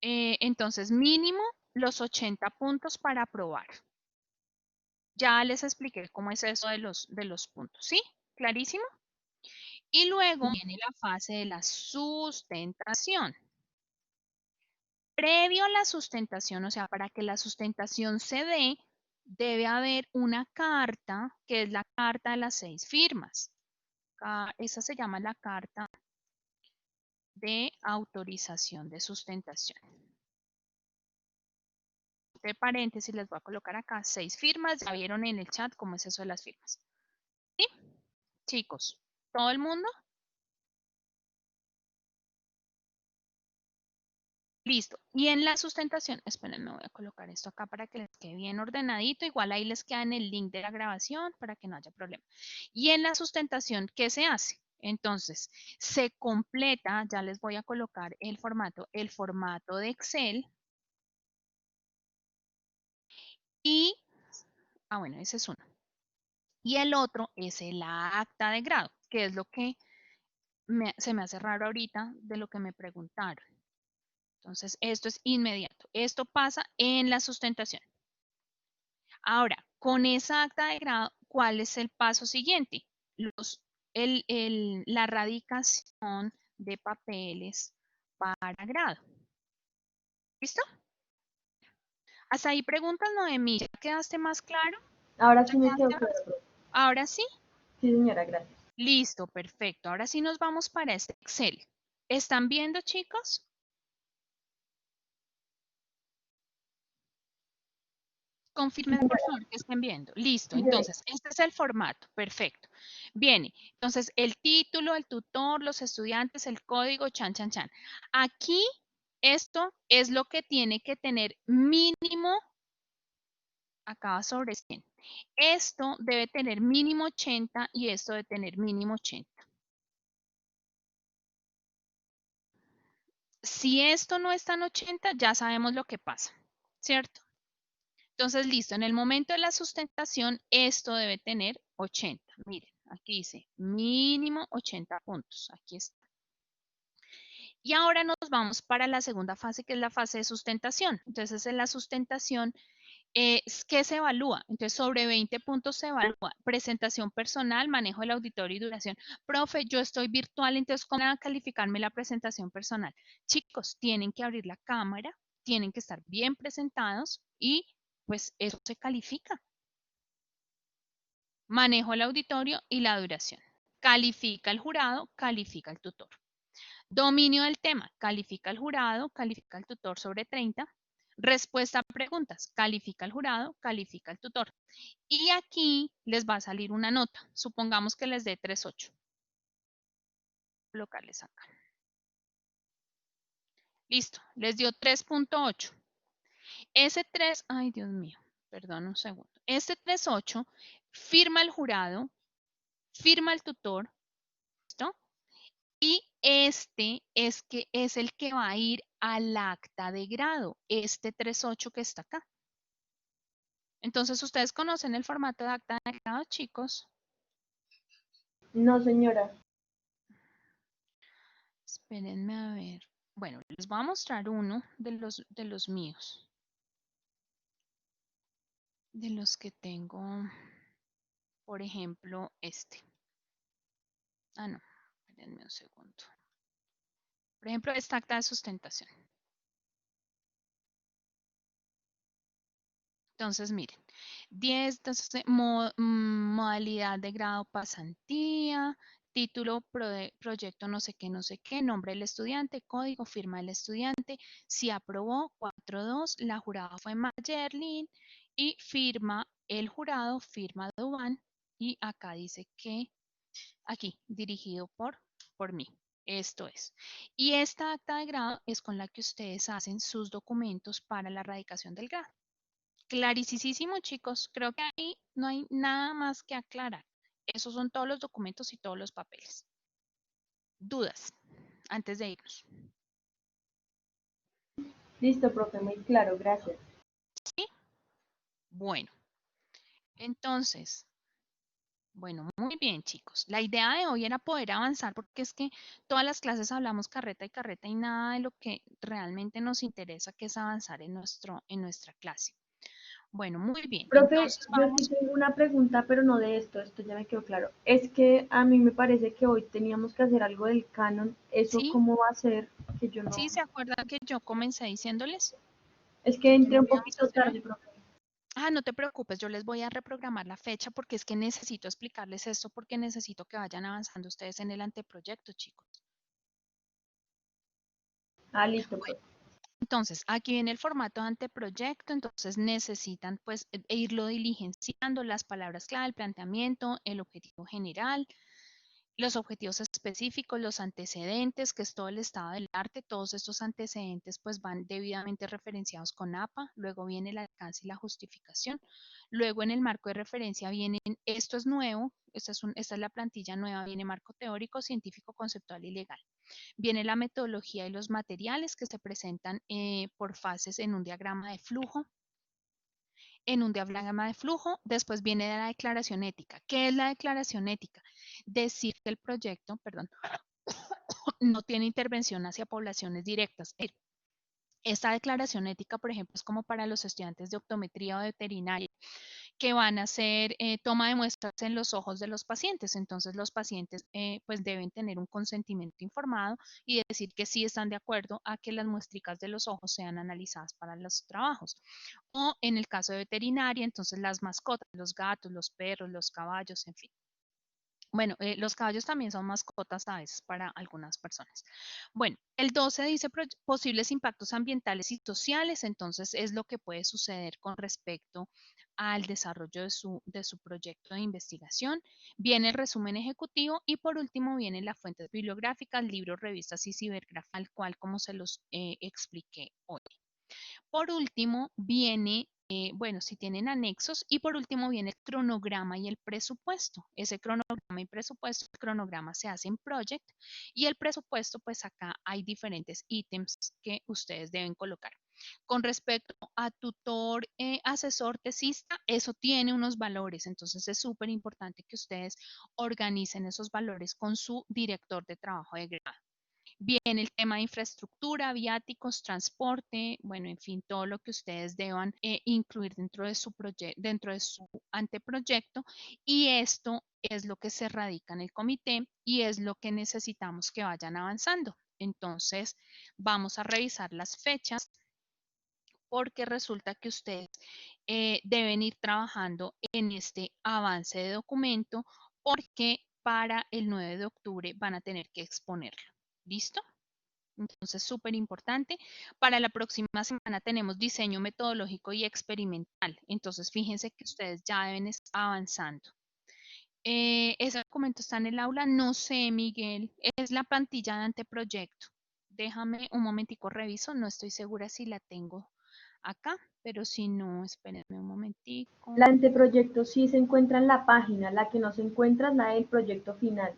Entonces, mínimo los 80 puntos para aprobar. Ya les expliqué cómo es eso de los puntos, ¿sí? ¿Clarísimo? Y luego viene la fase de la sustentación. Previo a la sustentación, o sea, para que la sustentación se dé, debe haber una carta, que es la carta de las 6 firmas. Esa se llama la carta de autorización de sustentación. Entre paréntesis les voy a colocar acá 6 firmas. Ya vieron en el chat cómo es eso de las firmas. ¿Sí? Chicos, ¿todo el mundo? Listo. Y en la sustentación, esperen, me voy a colocar esto acá para que les quede bien ordenadito. Igual ahí les queda en el link de la grabación para que no haya problema. Y en la sustentación, ¿qué se hace? Entonces, se completa, ya les voy a colocar el formato de Excel. Y, bueno, ese es uno. Y el otro es el acta de grado, que es lo que se me hace raro ahorita de lo que me preguntaron. Entonces, esto es inmediato. Esto pasa en la sustentación. Ahora, con esa acta de grado, ¿cuál es el paso siguiente? La radicación de papeles para grado. ¿Listo? Hasta ahí preguntas, Noemí. ¿Ya quedaste más claro? Ahora sí me quedó claro. ¿Ahora sí? Sí, señora, gracias. Listo, perfecto. Ahora sí nos vamos para este Excel. ¿Están viendo, chicos? Confirmen por favor que estén viendo. Listo, entonces, este es el formato, perfecto. Viene, entonces, el título, el tutor, los estudiantes, el código, chan, chan, chan. Aquí, esto es lo que tiene que tener mínimo, acaba sobre 100. Esto debe tener mínimo 80 y esto debe tener mínimo 80. Si esto no está en 80, ya sabemos lo que pasa, ¿cierto? Entonces, listo, en el momento de la sustentación, esto debe tener 80. Miren, aquí dice mínimo 80 puntos. Aquí está. Y ahora nos vamos para la segunda fase, que es la fase de sustentación. Entonces, en la sustentación, ¿qué se evalúa? Entonces, sobre 20 puntos se evalúa presentación personal, manejo del auditorio y duración. Profe, yo estoy virtual, entonces, ¿cómo van a calificarme la presentación personal? Chicos, tienen que abrir la cámara, tienen que estar bien presentados y pues eso se califica. Manejo el auditorio y la duración. Califica el jurado, califica el tutor. Dominio del tema, califica el jurado, califica el tutor sobre 30. Respuesta a preguntas, califica el jurado, califica el tutor. Y aquí les va a salir una nota. Supongamos que les dé 3.8. Colocarles acá. Listo, les dio 3.8. Ese 3, ay Dios mío, perdón un segundo. Ese 3.8 firma el jurado, firma el tutor, ¿listo? Y este es el que va a ir al acta de grado, este 3.8 que está acá. Entonces, ¿ustedes conocen el formato de acta de grado, chicos? No, señora. Espérenme a ver. Bueno, les voy a mostrar uno de los míos. De los que tengo, por ejemplo, este. Ah, no, espérenme un segundo. Por ejemplo, esta acta de sustentación. Entonces, miren, 10, entonces, modalidad de grado pasantía, título, proyecto no sé qué, nombre del estudiante, código, firma del estudiante, si aprobó, 4.2, la jurada fue Mayerlin y firma el jurado, firma Dubán y acá dice que, aquí, dirigido por mí. Esto es. Y esta acta de grado es con la que ustedes hacen sus documentos para la radicación del grado. Clarísimo, chicos. Creo que ahí no hay nada más que aclarar. Esos son todos los documentos y todos los papeles. ¿Dudas antes de irnos? Listo, profe, muy claro, gracias. ¿Sí? Bueno, entonces, bueno, muy bien, chicos. La idea de hoy era poder avanzar porque es que todas las clases hablamos carreta y nada de lo que realmente nos interesa, que es avanzar en nuestra clase. Bueno, muy bien. Profe, Entonces yo sí vamos. tengo una pregunta, pero no de esto ya me quedó claro. Es que a mí me parece que hoy teníamos que hacer algo del canon. ¿Eso Sí, cómo va a ser? Que yo no. sí, ¿se acuerdan que yo comencé diciéndoles Es que que entré un íbamos a poquito hacer hoy? tarde, profe. Ah, no te preocupes, yo les voy a reprogramar la fecha porque es que necesito explicarles esto porque necesito que vayan avanzando ustedes en el anteproyecto, chicos. Ah, listo, Bueno, profe. entonces, aquí viene el formato de anteproyecto, entonces necesitan pues irlo diligenciando, las palabras clave, el planteamiento, el objetivo general, los objetivos específicos, los antecedentes, que es todo el estado del arte, todos estos antecedentes pues van debidamente referenciados con APA, luego viene el alcance y la justificación, luego en el marco de referencia vienen, esto es nuevo, esta es la plantilla nueva, viene marco teórico, científico, conceptual y legal. Viene la metodología y los materiales que se presentan por fases en un diagrama de flujo, después viene la declaración ética. ¿Qué es la declaración ética? Decir que el proyecto, perdón, no tiene intervención hacia poblaciones directas. Esta declaración ética, por ejemplo, es como para los estudiantes de optometría o de veterinaria, que van a hacer toma de muestras en los ojos de los pacientes. Entonces, los pacientes pues deben tener un consentimiento informado y decir que sí están de acuerdo a que las muestricas de los ojos sean analizadas para los trabajos. O en el caso de veterinaria, entonces las mascotas, los gatos, los perros, los caballos, en fin. Bueno, los caballos también son mascotas a veces para algunas personas. Bueno, el 12 dice posibles impactos ambientales y sociales, entonces es lo que puede suceder con respecto al desarrollo de su proyecto de investigación. Viene el resumen ejecutivo y por último vienen las fuentes bibliográficas, libros, revistas y cibergrafía, al cual como se los expliqué hoy. Por último, viene, bueno, si tienen anexos, y por último viene el cronograma y el presupuesto. Ese cronograma y presupuesto, el cronograma se hace en Project y el presupuesto, pues acá hay diferentes ítems que ustedes deben colocar. Con respecto a tutor, asesor, tesista, eso tiene unos valores, entonces es súper importante que ustedes organicen esos valores con su director de trabajo de grado. Viene el tema de infraestructura, viáticos, transporte, bueno, en fin, todo lo que ustedes deban incluir dentro de su dentro de su anteproyecto, y esto es lo que se radica en el comité y es lo que necesitamos que vayan avanzando. Entonces, vamos a revisar las fechas porque resulta que ustedes deben ir trabajando en este avance de documento porque para el 9 de octubre van a tener que exponerlo. ¿Listo? Entonces, súper importante. Para la próxima semana tenemos diseño metodológico y experimental. Entonces, fíjense que ustedes ya deben estar avanzando. Ese documento está en el aula. No sé, Miguel. Es la plantilla de anteproyecto. Déjame un momentico, reviso. No estoy segura si la tengo acá, pero si no, espérenme un momentico. La anteproyecto sí se encuentra en la página, la que no se encuentra es la del proyecto final.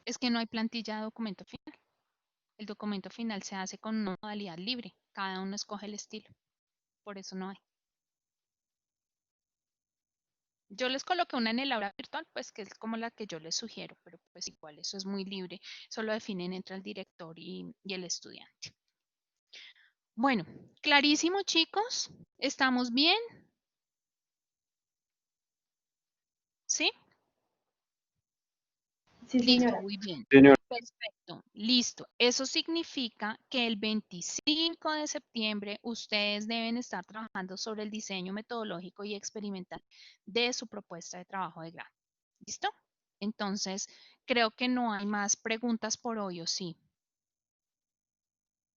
Es que no hay plantilla de documento final. El documento final se hace con una modalidad libre. Cada uno escoge el estilo. Por eso no hay. Yo les coloqué una en el aula virtual, pues que es como la que yo les sugiero, pero pues igual eso es muy libre. Eso lo definen entre el director y el estudiante. Bueno, clarísimo, chicos. ¿Estamos bien? ¿Sí? Sí, Listo, señora. muy bien. Señor, Perfecto, listo. Eso significa que el 25 de septiembre ustedes deben estar trabajando sobre el diseño metodológico y experimental de su propuesta de trabajo de grado. ¿Listo? Entonces, creo que no hay más preguntas por hoy, ¿o sí?